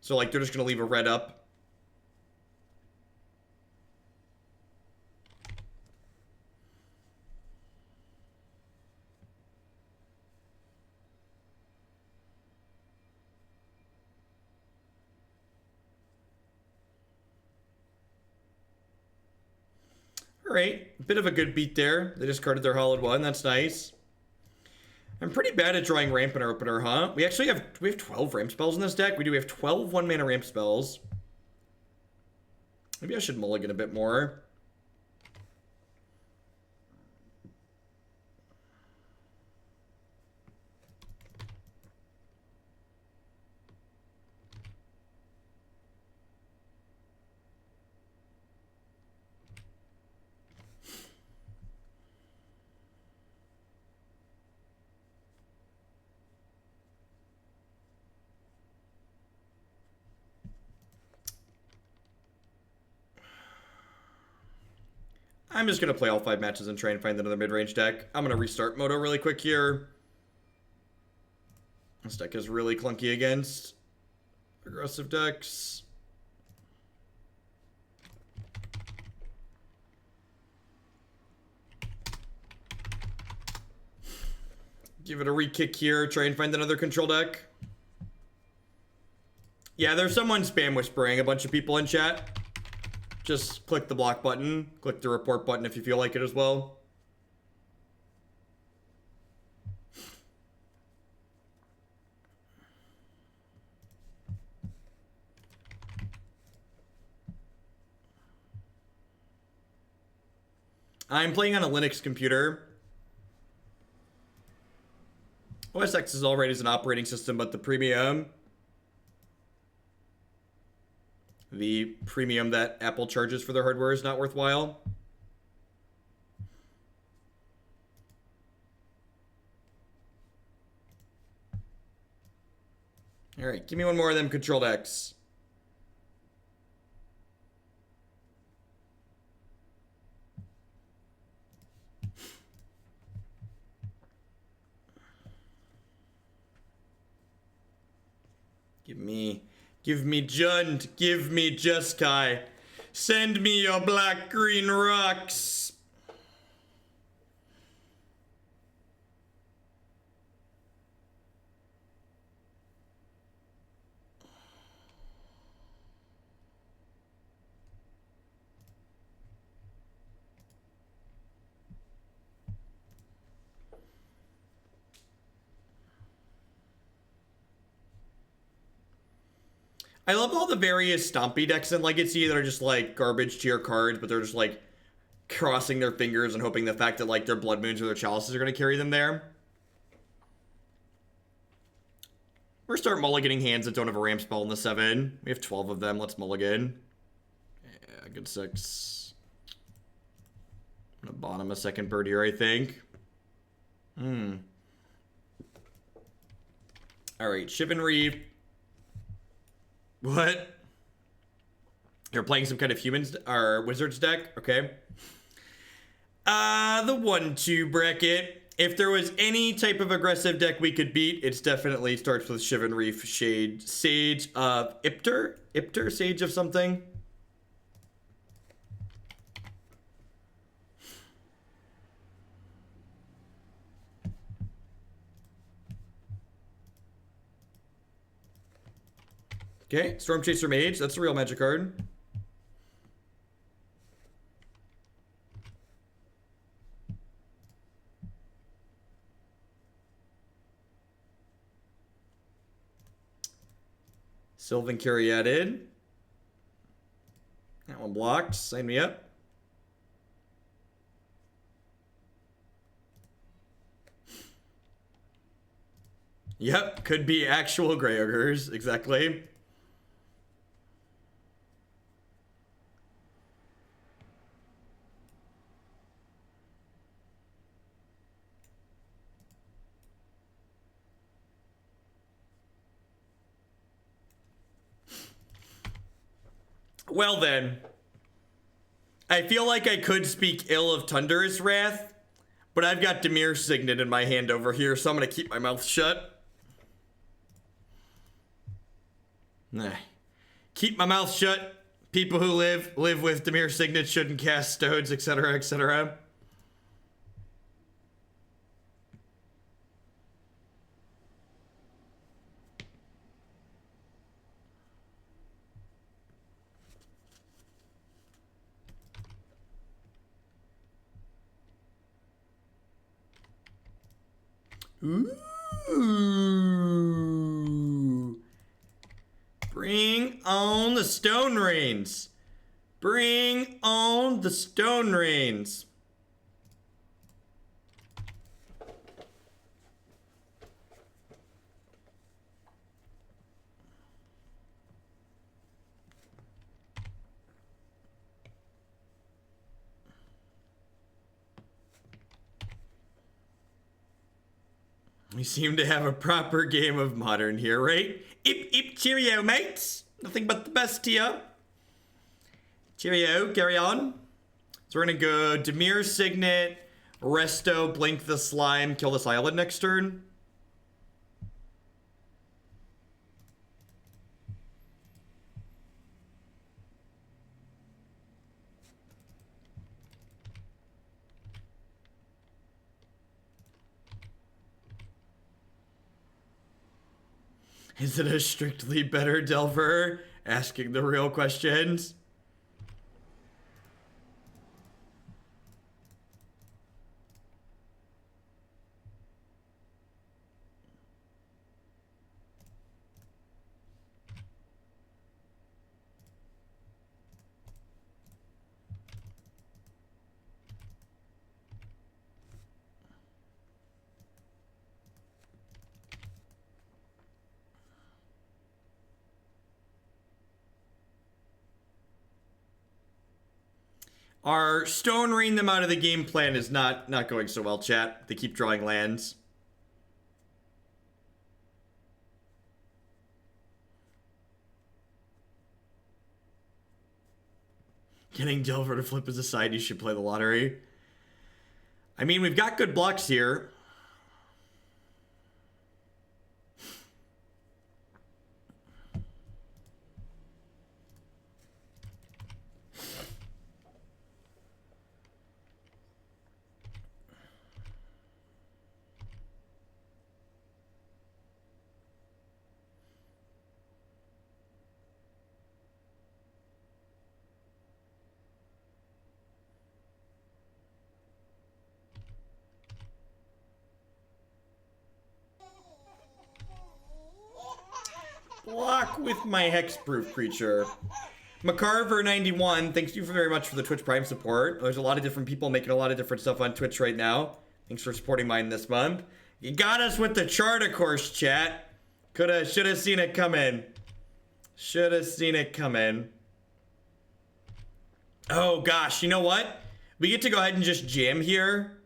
So like they're just gonna leave a red up. Alright, bit of a good beat there. They discarded their hollowed one, that's nice. I'm pretty bad at drawing ramp in our opener, huh? We have 12 ramp spells in this deck. We have 12 1-mana ramp spells. Maybe I should mulligan a bit more. I'm just going to play all 5 matches and try and find another mid-range deck. I'm going to restart Moto really quick here. This deck is really clunky against aggressive decks. Give it a re-kick here. Try and find another control deck. Yeah, there's someone spam whispering, a bunch of people in chat. Just click the block button, click the report button if you feel like it as well. I'm playing on a Linux computer. OS X is already as an operating system, but the premium that Apple charges for their hardware is not worthwhile. All right, give me one more of them Control X. Give me Jund, give me Jeskai. Send me your black-green rocks. I love all the various Stompy decks in Legacy that are just like garbage tier cards, but they're just like crossing their fingers and hoping the fact that like their Blood Moons or their Chalices are going to carry them there. We're start mulliganing hands that don't have a ramp spell in the 7. We have 12 of them. Let's mulligan. Yeah, good 6. I'm gonna bottom a second bird here, I think. Alright, Shivan Reef. What? You're playing some kind of humans or wizards deck? Okay. The 1-2 bracket. If there was any type of aggressive deck we could beat, it's definitely starts with Shivan Reef, Shade, Sage of Ipter? Ipter? Sage of something? Okay, Storm Chaser Mage. That's a real magic card. Sylvan Caryatid. That one blocked. Sign me up. Yep, could be actual Grey Ogres. Exactly. Well then, I feel like I could speak ill of Thunderous Wrath, but I've got Dimir Signet in my hand over here, so I'm gonna keep my mouth shut. Keep my mouth shut. People who live with Dimir Signet shouldn't cast stones, etc., etc. Ooh. Bring on the Stone Rains. Bring on the Stone Rains. We seem to have a proper game of Modern here, right? Ip, cheerio, mates. Nothing but the best here. Cheerio, carry on. So we're gonna go Dimir Signet, Resto, Blink the Slime, kill this island next turn. Is it a strictly better Delver? Asking the real questions. Our stone rain them out of the game plan is not going so well, chat. They keep drawing lands. Getting Delver to flip as a side, you should play the lottery. I mean, we've got good blocks here. Block with my hexproof creature. Macarver91, thanks you very much for the Twitch Prime support. There's a lot of different people making a lot of different stuff on Twitch right now. Thanks for supporting mine this month. You got us with the chart, of course, chat. Shoulda seen it coming. Shoulda seen it coming. Oh gosh, you know what? We get to go ahead and just jam here.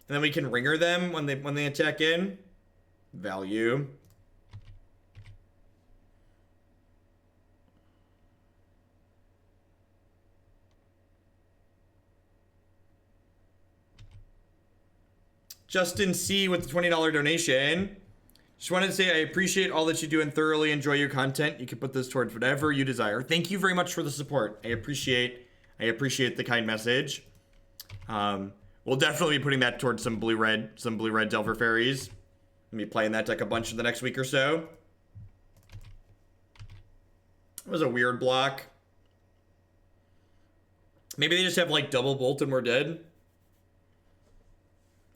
And then we can ringer them when they attack in. Value. Justin C with the $20 donation. Just wanted to say I appreciate all that you do and thoroughly enjoy your content. You can put this towards whatever you desire. Thank you very much for the support. I appreciate the kind message. We'll definitely be putting that towards some blue-red Delver Fairies. I'll be playing that deck a bunch in the next week or so. It was a weird block. Maybe they just have like double bolt and we're dead.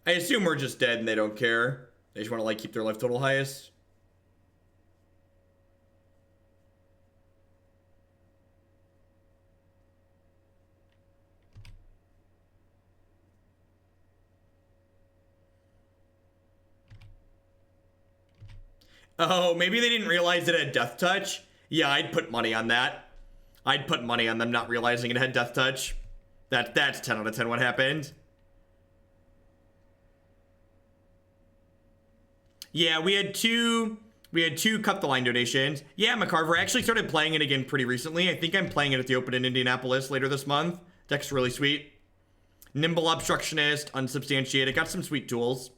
I assume we're just dead and they don't care. They just want to like keep their life total highest. Oh, maybe they didn't realize it had Death Touch. Yeah, I'd put money on that. I'd put money on them not realizing it had Death Touch. That's 10 out of 10 what happened. Yeah, we had two Cut the Line donations. Yeah, McCarver, I actually started playing it again pretty recently. I think I'm playing it at the Open in Indianapolis later this month. Deck's really sweet. Nimble Obstructionist, Unsubstantiated. Got some sweet tools.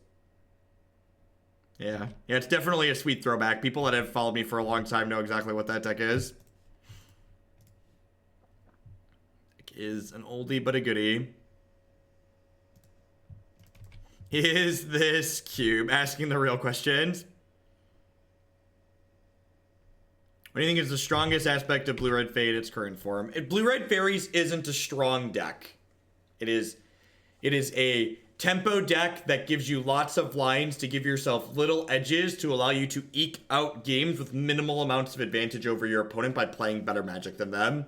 Yeah, it's definitely a sweet throwback. People that have followed me for a long time know exactly what that deck is. Deck is an oldie but a goodie. Is this cube? Asking the real questions. What do you think is the strongest aspect of Blue-Red Fade, its current form? Blue-Red Fairies isn't a strong deck. It is a tempo deck that gives you lots of lines to give yourself little edges to allow you to eke out games with minimal amounts of advantage over your opponent by playing better Magic than them.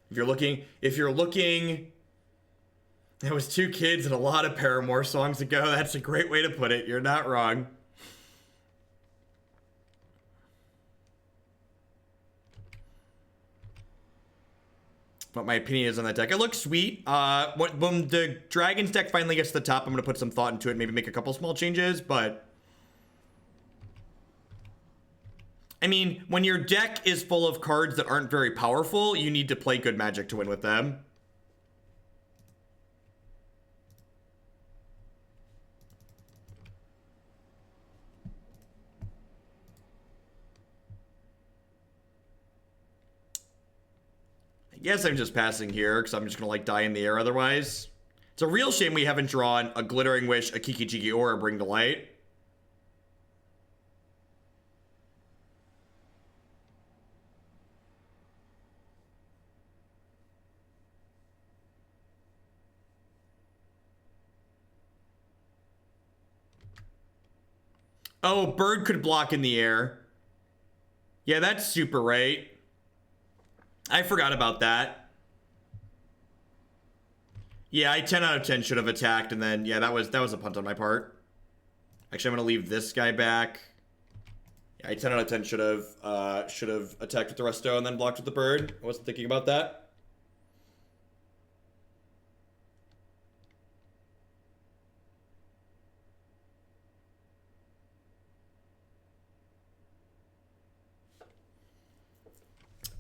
If you're looking, there was 2 kids and a lot of Paramore songs ago. That's a great way to put it. You're not wrong. What my opinion is on that deck. It looks sweet. When the Dragons deck finally gets to the top, I'm going to put some thought into it, maybe make a couple small changes, but I mean, when your deck is full of cards that aren't very powerful, you need to play good Magic to win with them. Yes, I'm just passing here because I'm just going to like die in the air otherwise. It's a real shame we haven't drawn a Glittering Wish, a Kiki-Jiki, or a Bring to Light. Oh, bird could block in the air. Yeah, that's super right. I forgot about that. Yeah, I 10 out of 10 should have attacked, and then, yeah, that was a punt on my part. Actually, I'm going to leave this guy back. Yeah, I 10 out of 10 should have attacked with the resto and then blocked with the bird. I wasn't thinking about that.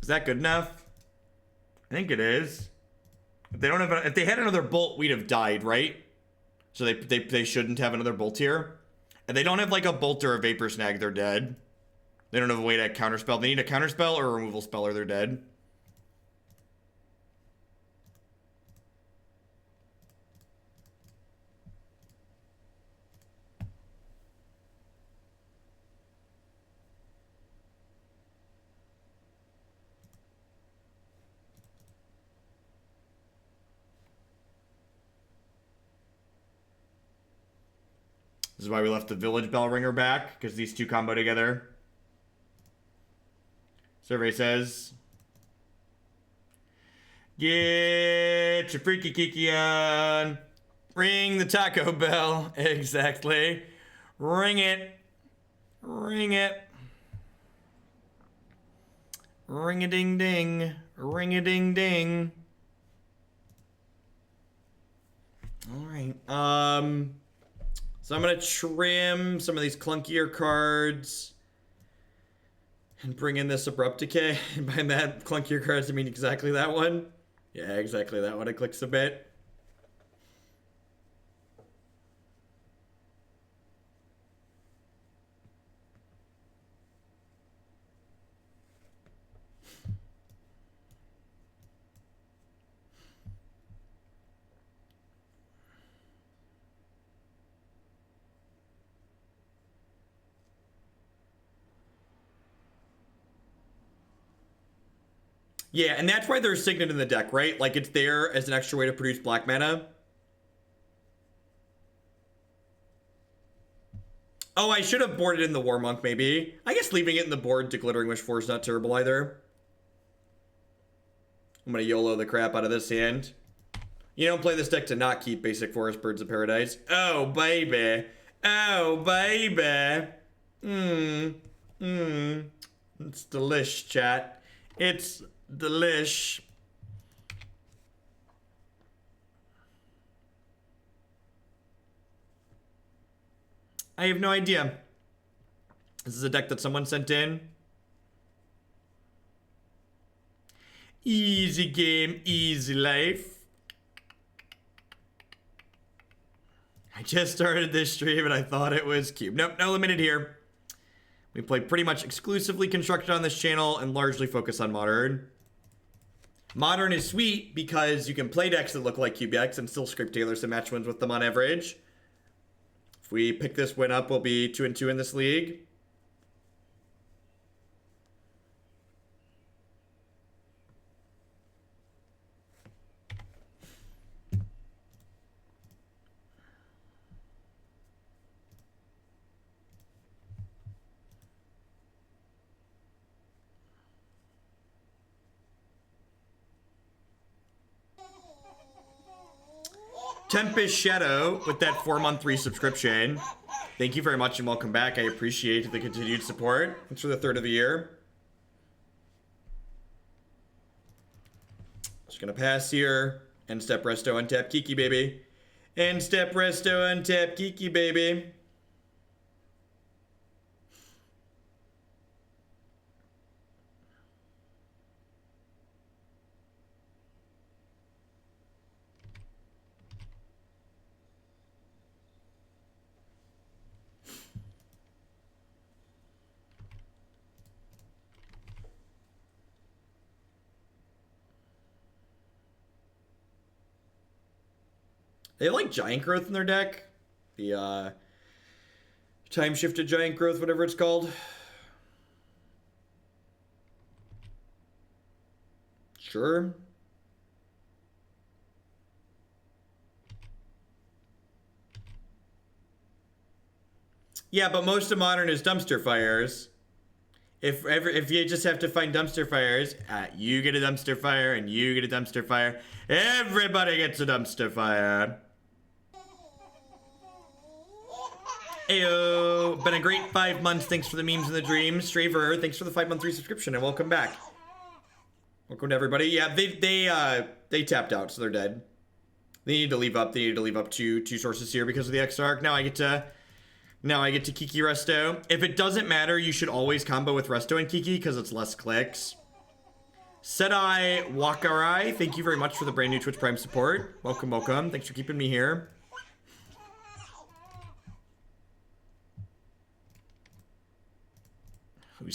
Is that good enough? I think it is. If they don't have, if they had another bolt, we'd have died, right? So they shouldn't have another bolt here. And they don't have like a bolt or a vapor snag, they're dead. They don't have a way to counterspell. They need a counterspell or a removal spell or they're dead. This is why we left the Village Bell Ringer back, because these two combo together. Survey says, get your freaky Kiki on. Ring the taco bell. Exactly. Ring it. Ring it. Ring-a-ding-ding. Ring-a-ding-ding. Alright. So I'm going to trim some of these clunkier cards and bring in this Abrupt Decay. And by that, clunkier cards, I mean exactly that one. Yeah, exactly that one. It clicks a bit. Yeah, and that's why there's Signet in the deck, right? Like, it's there as an extra way to produce black mana. Oh, I should have boarded in the War Monk, maybe. I guess leaving it in the board to Glittering Wish 4 is not terrible either. I'm gonna YOLO the crap out of this hand. You don't play this deck to not keep basic Forest Birds of Paradise. Oh, baby. Oh, baby. It's delish, chat. It's delish. I have no idea. This is a deck that someone sent in. Easy game, easy life. I just started this stream and I thought it was cube. Nope, no limited here. We play pretty much exclusively constructed on this channel and largely focus on modern. Modern is sweet because you can play decks that look like cube decks and still script tailor some match wins with them on average. If we pick this win up, we'll be 2-2 in this league. Tempest Shadow with that 4-month resubscription. Thank you very much and welcome back. I appreciate the continued support. Thanks for the third of the year. Just gonna pass here. End step resto, untap Kiki, baby. End step resto, untap Kiki, baby. They have like Giant Growth in their deck. The time shifted Giant Growth, whatever it's called. Sure. Yeah, but most of Modern is dumpster fires. If you just have to find dumpster fires, you get a dumpster fire and you get a dumpster fire. Everybody gets a dumpster fire. Ayo, been a great 5 months. Thanks for the memes and the dreams. Straver, thanks for the 5-month resubscription and welcome back. Welcome to everybody. Yeah, they tapped out, so they're dead. They need to leave up. They need to leave up two sources here because of the Exarch. Now I get to Kiki Resto. If it doesn't matter, you should always combo with Resto and Kiki because it's less clicks. Sedai Wakarai, thank you very much for the brand new Twitch Prime support. Welcome, welcome. Thanks for keeping me here. Who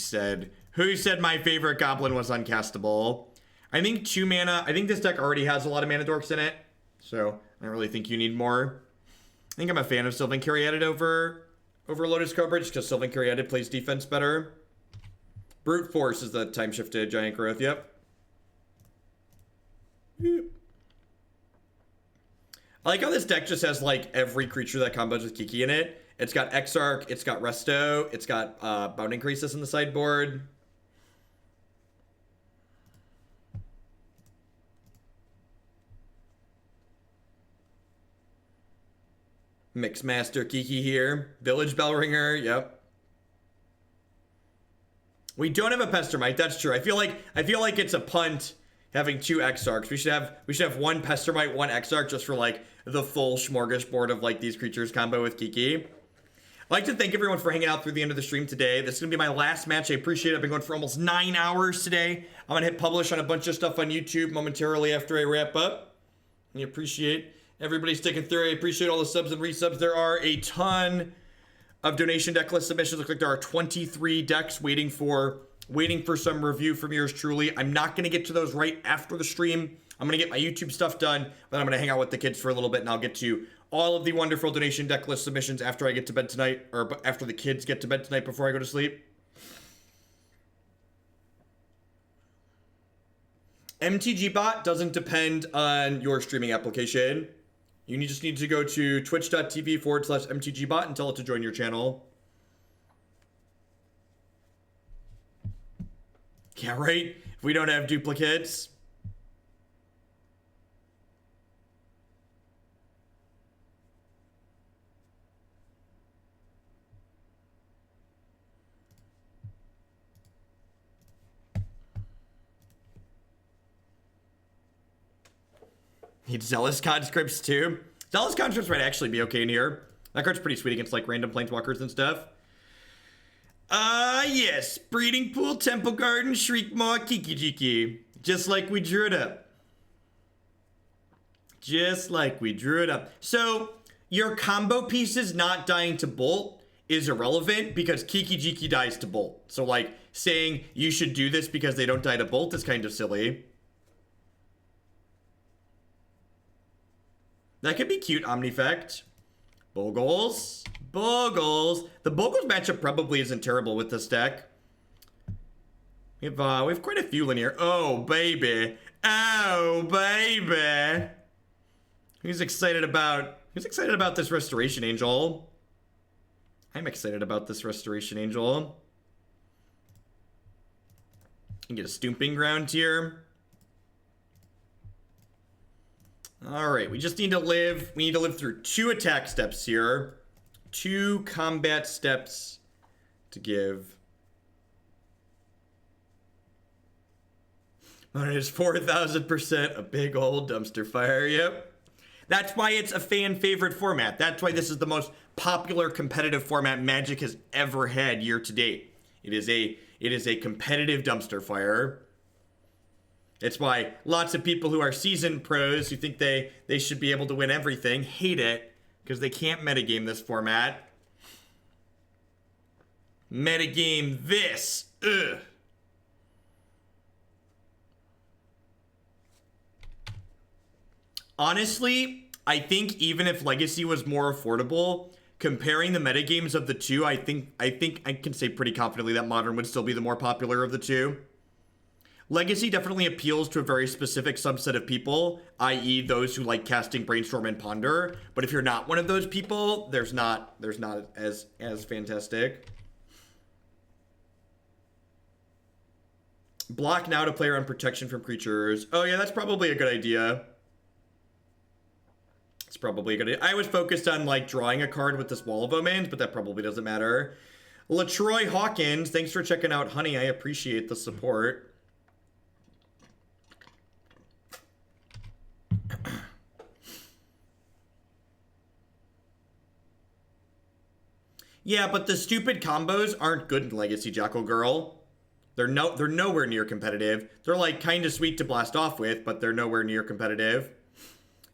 said my favorite goblin was uncastable? I think 2 mana. I think this deck already has a lot of mana dorks in it, so I don't really think you need more. I think I'm a fan of Sylvan Caryatid over Lotus Cobra because Sylvan Caryatid plays defense better. Brute Force is the time shifted giant growth. Yep. I like how this deck just has like every creature that combos with Kiki in it. It's got Exarch, it's got Resto, it's got Bounding Krasis in the sideboard. Mixmaster Kiki here. Village Bellringer, yep. We don't have a Pestermite, that's true. I feel like it's a punt having 2 Exarchs. We should have 1 Pestermite, 1 Exarch just for like the full smorgasbord of like these creatures combo with Kiki. I'd like to thank everyone for hanging out through the end of the stream today. This is going to be my last match. I appreciate it. I've been going for almost 9 hours today. I'm going to hit publish on a bunch of stuff on YouTube momentarily after I wrap up. I appreciate everybody sticking through. I appreciate all the subs and resubs. There are a ton of donation deck list submissions. Looks like there are 23 decks waiting for some review from yours truly. I'm not going to get to those right after the stream. I'm going to get my YouTube stuff done, but I'm going to hang out with the kids for a little bit, and I'll get to all of the wonderful donation deck list submissions after I get to bed tonight, or after the kids get to bed tonight before I go to sleep. MTG bot doesn't depend on your streaming application. You just need to go to twitch.tv/MTG bot and tell it to join your channel. Yeah, right? If we don't have duplicates. Need Zealous Conscripts too. Zealous Conscripts might actually be okay in here. That card's pretty sweet against like random planeswalkers and stuff. Yes. Breeding Pool, Temple Garden, Shriekmaw, Kiki-Jiki. Just like we drew it up. Just like we drew it up. So, your combo pieces not dying to Bolt is irrelevant because Kiki-Jiki dies to Bolt. So, like, saying you should do this because they don't die to Bolt is kind of silly. That could be cute, Omnifect. Bogles. Bogles. The Bogles matchup probably isn't terrible with this deck. We have quite a few linear. Oh, baby. Oh, baby. Who's excited about this Restoration Angel? I'm excited about this Restoration Angel. You can get a Stomping Ground here. Alright, we just need to live. We need to live through 2 attack steps here. 2 combat steps to give. But it is 4,000% a big old dumpster fire, yep. That's why it's a fan favorite format. That's why this is the most popular competitive format Magic has ever had year to date. It is a competitive dumpster fire. It's why lots of people who are seasoned pros who think they should be able to win everything hate it because they can't metagame this format. Metagame this. Ugh. Honestly, I think even if Legacy was more affordable, comparing the metagames of the two, I think I can say pretty confidently that Modern would still be the more popular of the two. Legacy definitely appeals to a very specific subset of people, i.e. those who like casting Brainstorm and Ponder. But if you're not one of those people, there's not as fantastic. Block now to player on protection from creatures. Oh yeah, that's probably a good idea. It's probably a good idea. I was focused on like drawing a card with this Wall of Omens, but that probably doesn't matter. LaTroy Hawkins, thanks for checking out, honey. I appreciate the support. Yeah, but the stupid combos aren't good in Legacy, Jackal Girl. They're nowhere near competitive. They're like kind of sweet to blast off with, but they're nowhere near competitive.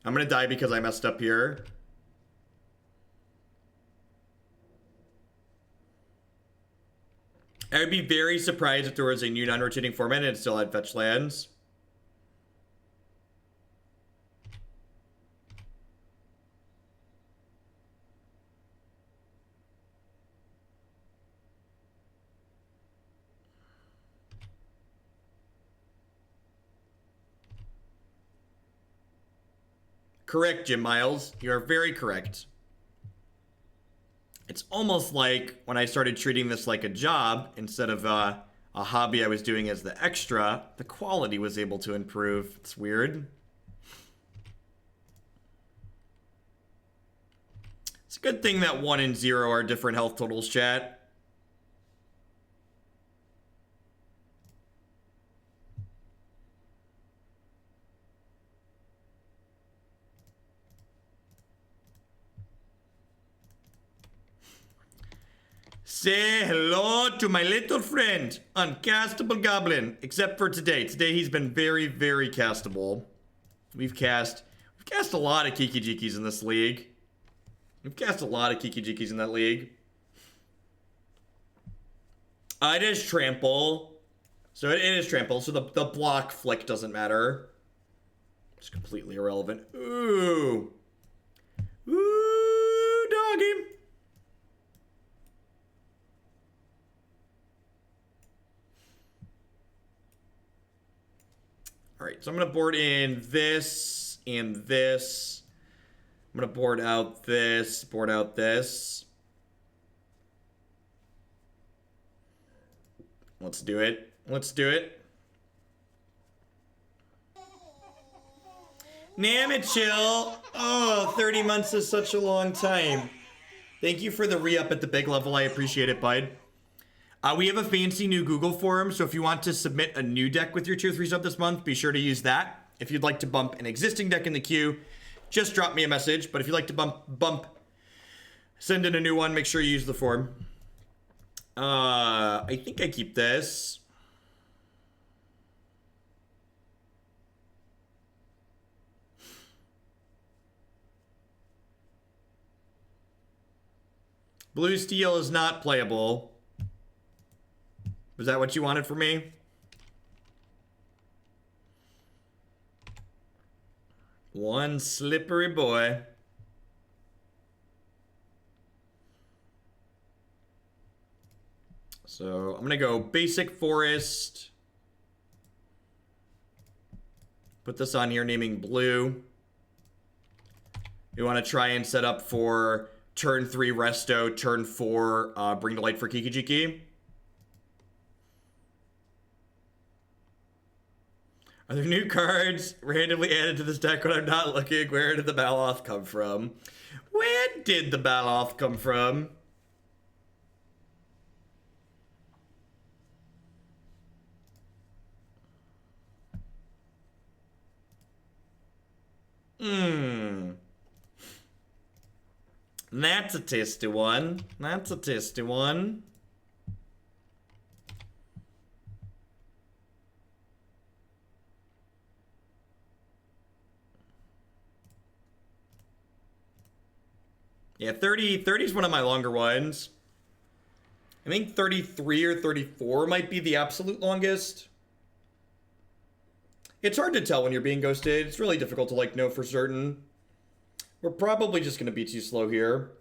I'm gonna die because I messed up here. I would be very surprised if there was a new non-rotating format and it still had fetch lands. Correct, Jim Miles. You are very correct. It's almost like when I started treating this like a job instead of a hobby I was doing as the extra, the quality was able to improve. It's weird. It's a good thing that 1 and 0 are different health totals, chat. Say hello to my little friend, Uncastable Goblin. Except for today. Today he's been very, very castable. We've cast a lot of Kiki-Jikis in this league. We've cast a lot of Kiki-Jikis in that league. It is trample. So it is trample. So the block flick doesn't matter. It's completely irrelevant. Ooh. Ooh, doggy. All right, so I'm going to board in this and this. I'm going to board out this, board out this. Let's do it. Let's do it. Namachill. Oh, 30 months is such a long time. Thank you for the re-up at the big level. I appreciate it, bud. We have a fancy new Google form, so if you want to submit a new deck with your tier 3 sub this month, be sure to use that. If you'd like to bump an existing deck in the queue, just drop me a message. But if you'd like to send in a new one, make sure you use the form. I think I keep this. Blue Steel is not playable. Was that what you wanted from me? One slippery boy. So I'm gonna go basic forest. Put this on here, naming blue. We want to try and set up for turn 3 resto, turn 4 bring to light for Kiki-Jiki. Are there new cards randomly added to this deck when I'm not looking? Where did the Baloth come from? Where did the Baloth come from? That's a tasty one. That's a tasty one. Yeah, 30 is one of my longer ones. I think 33 or 34 might be the absolute longest. It's hard to tell when you're being ghosted. It's really difficult to, like, know for certain. We're probably just going to be too slow here.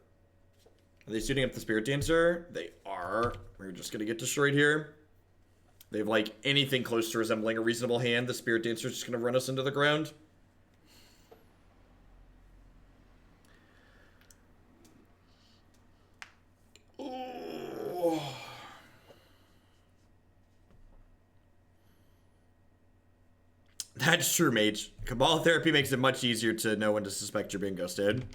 Are they shooting up the Spirit Dancer? They are. We're just going to get destroyed here. They have, like, anything close to resembling a reasonable hand, the Spirit Dancer's just gonna run us into the ground. Oh. That's true, Mage. Cabal Therapy makes it much easier to know when to suspect you're being ghosted.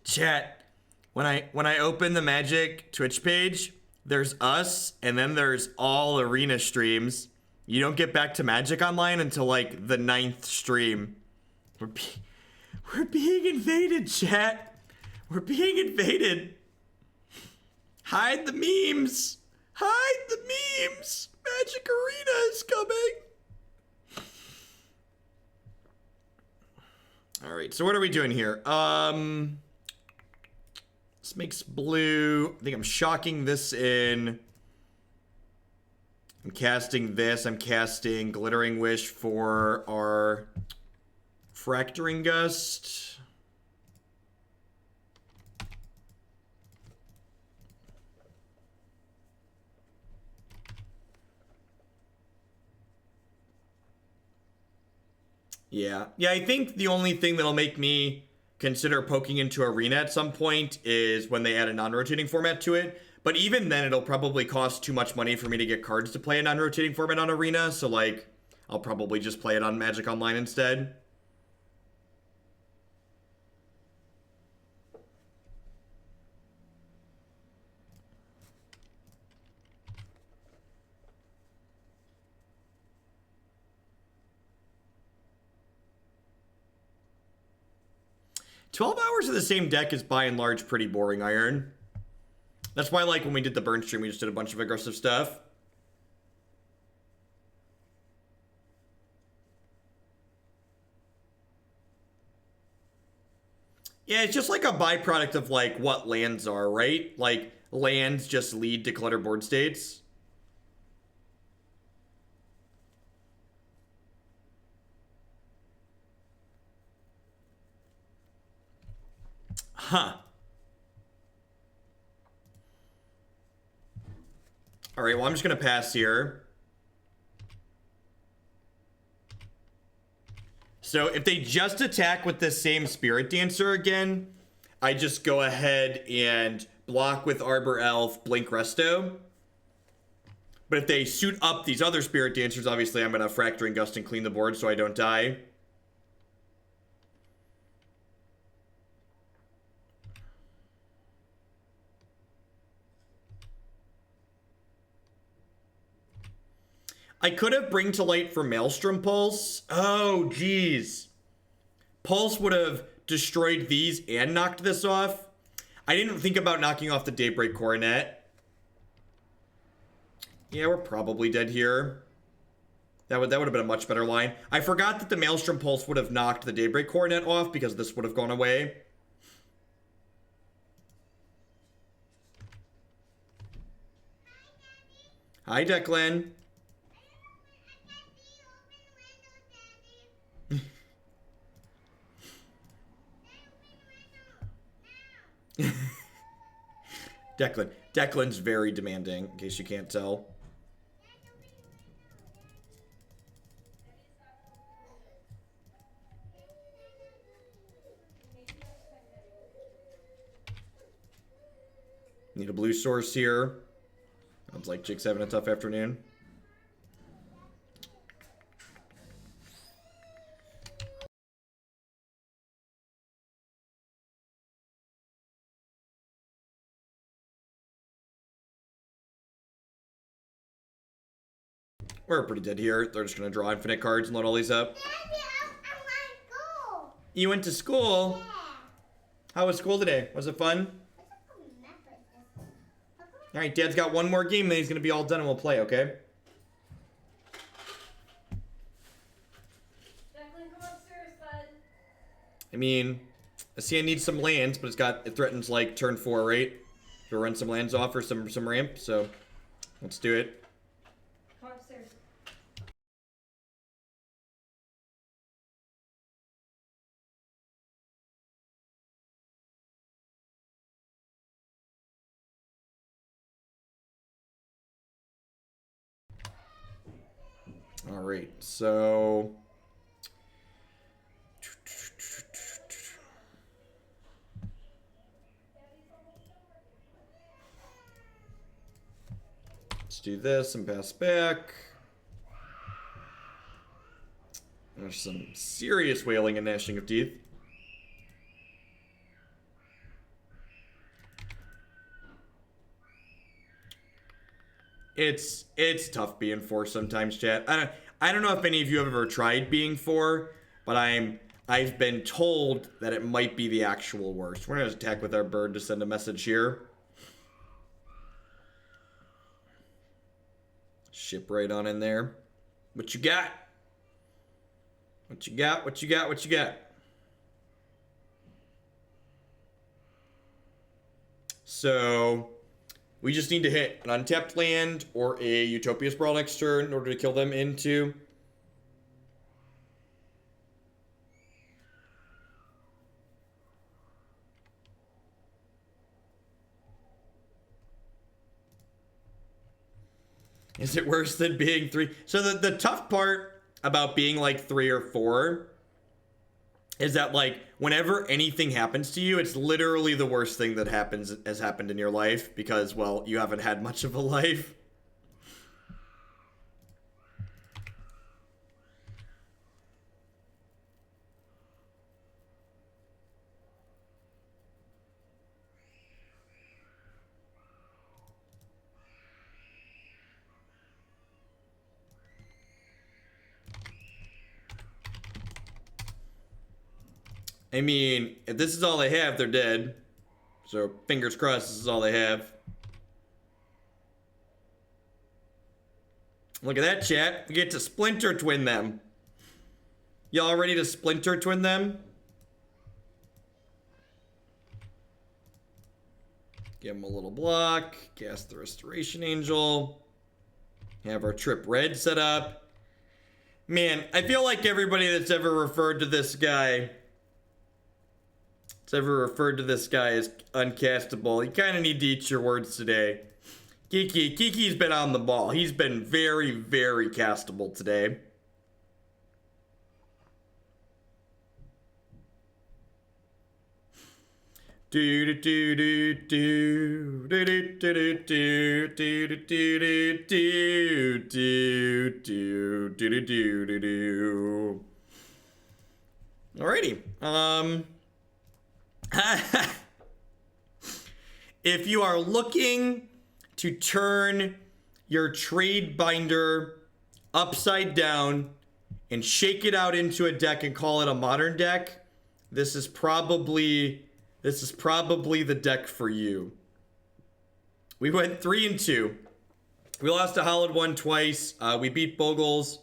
Chat. When I open the Magic Twitch page, there's us, and then there's all arena streams. You don't get back to Magic Online until, like, the 9th stream. We're being invaded, chat. We're being invaded. Hide the memes. Hide the memes. Magic Arena is coming. All right, so what are we doing here? This makes blue. I think I'm shocking this in. I'm casting this. I'm casting Glittering Wish for our Fracturing Gust. Yeah. Yeah, I think the only thing that'll make me consider poking into Arena at some point is when they add a non-rotating format to it. But even then, it'll probably cost too much money for me to get cards to play a non-rotating format on Arena. So, like, I'll probably just play it on Magic Online instead. $12 of the same deck is by and large pretty boring, Iron. That's why, like, when we did the burn stream, we just did a bunch of aggressive stuff. Yeah, it's just like a byproduct of, like, what lands are, right? Like, lands just lead to clutter board states. Huh. Alright, well, I'm just gonna pass here. So, if they just attack with the same Spirit Dancer again, I just go ahead and block with Arbor Elf, Blink Resto. But if they suit up these other Spirit Dancers, obviously I'm gonna Fracturing Gust and clean the board so I don't die. I could have Bring to Light for Maelstrom Pulse. Oh, geez. Pulse would have destroyed these and knocked this off. I didn't think about knocking off the Daybreak Coronet. Yeah, we're probably dead here. That would have been a much better line. I forgot that the Maelstrom Pulse would have knocked the Daybreak Coronet off because this would have gone away. Hi, Declan. Declan's very demanding, in case you can't tell. Need a blue source here. Sounds like Jake's having a tough afternoon. We're pretty dead here. They're just going to draw infinite cards and load all these up. Daddy, I want to go. You went to school? Yeah. How was school today? Was it fun? Alright, Dad's got one more game, then he's going to be all done and we'll play, okay? Declan, come upstairs, bud. I mean, I see I need some lands, but it threatens like turn 4, right? To run some lands off or some ramp, so let's do it. All right, so let's do this and pass back. There's some serious wailing and gnashing of teeth. It's tough being 4 sometimes, chat. I don't know if any of you have ever tried being 4, but I've been told that it might be the actual worst. We're gonna attack with our bird to send a message here. Ship right on in there. What you got? What you got? What you got? What you got? So we just need to hit an untapped land or a Utopia Sprawl next turn in order to kill them into. Is it worse than being 3? So the tough part about being like 3 or 4 is that, like, whenever anything happens to you, it's literally the worst thing that has happened in your life because, well, you haven't had much of a life. I mean, if this is all they have, they're dead. So, fingers crossed, this is all they have. Look at that, chat. We get to Splinter Twin them. Y'all ready to Splinter Twin them? Give them a little block. Cast the Restoration Angel. Have our Trip Red set up. Man, I feel like everybody that's ever referred to this guy as uncastable, you kind of need to eat your words today. Kiki's been on the ball. He's been very, very castable today. Alrighty. If you are looking to turn your trade binder upside down and shake it out into a deck and call it a modern deck, this is probably the deck for you. We went 3-2. We lost to Hollowed One twice. We beat Bogles.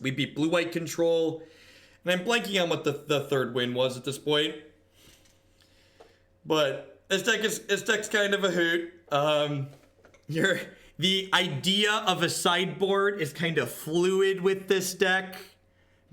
We beat Blue-White Control. And I'm blanking on what the third win was at this point. But this deck's kind of a hoot. The idea of a sideboard is kind of fluid with this deck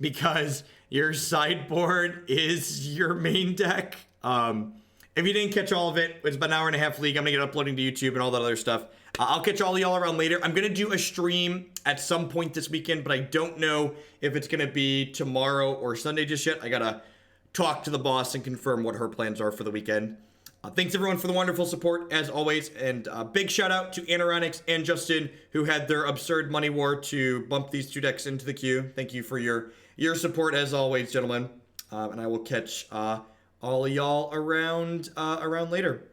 because your sideboard is your main deck. If you didn't catch all of it, it's about an hour and a half league. I'm gonna get uploading to YouTube and all that other stuff. I'll catch all of y'all around later. I'm gonna do a stream at some point this weekend, but I don't know if it's gonna be tomorrow or Sunday just yet. I gotta talk to the boss and confirm what her plans are for the weekend. Thanks everyone for the wonderful support as always, and big shout out to Anoronix and Justin who had their absurd money war to bump these 2 decks into the queue. Thank you for your support as always, gentlemen, and I will catch all of y'all around later.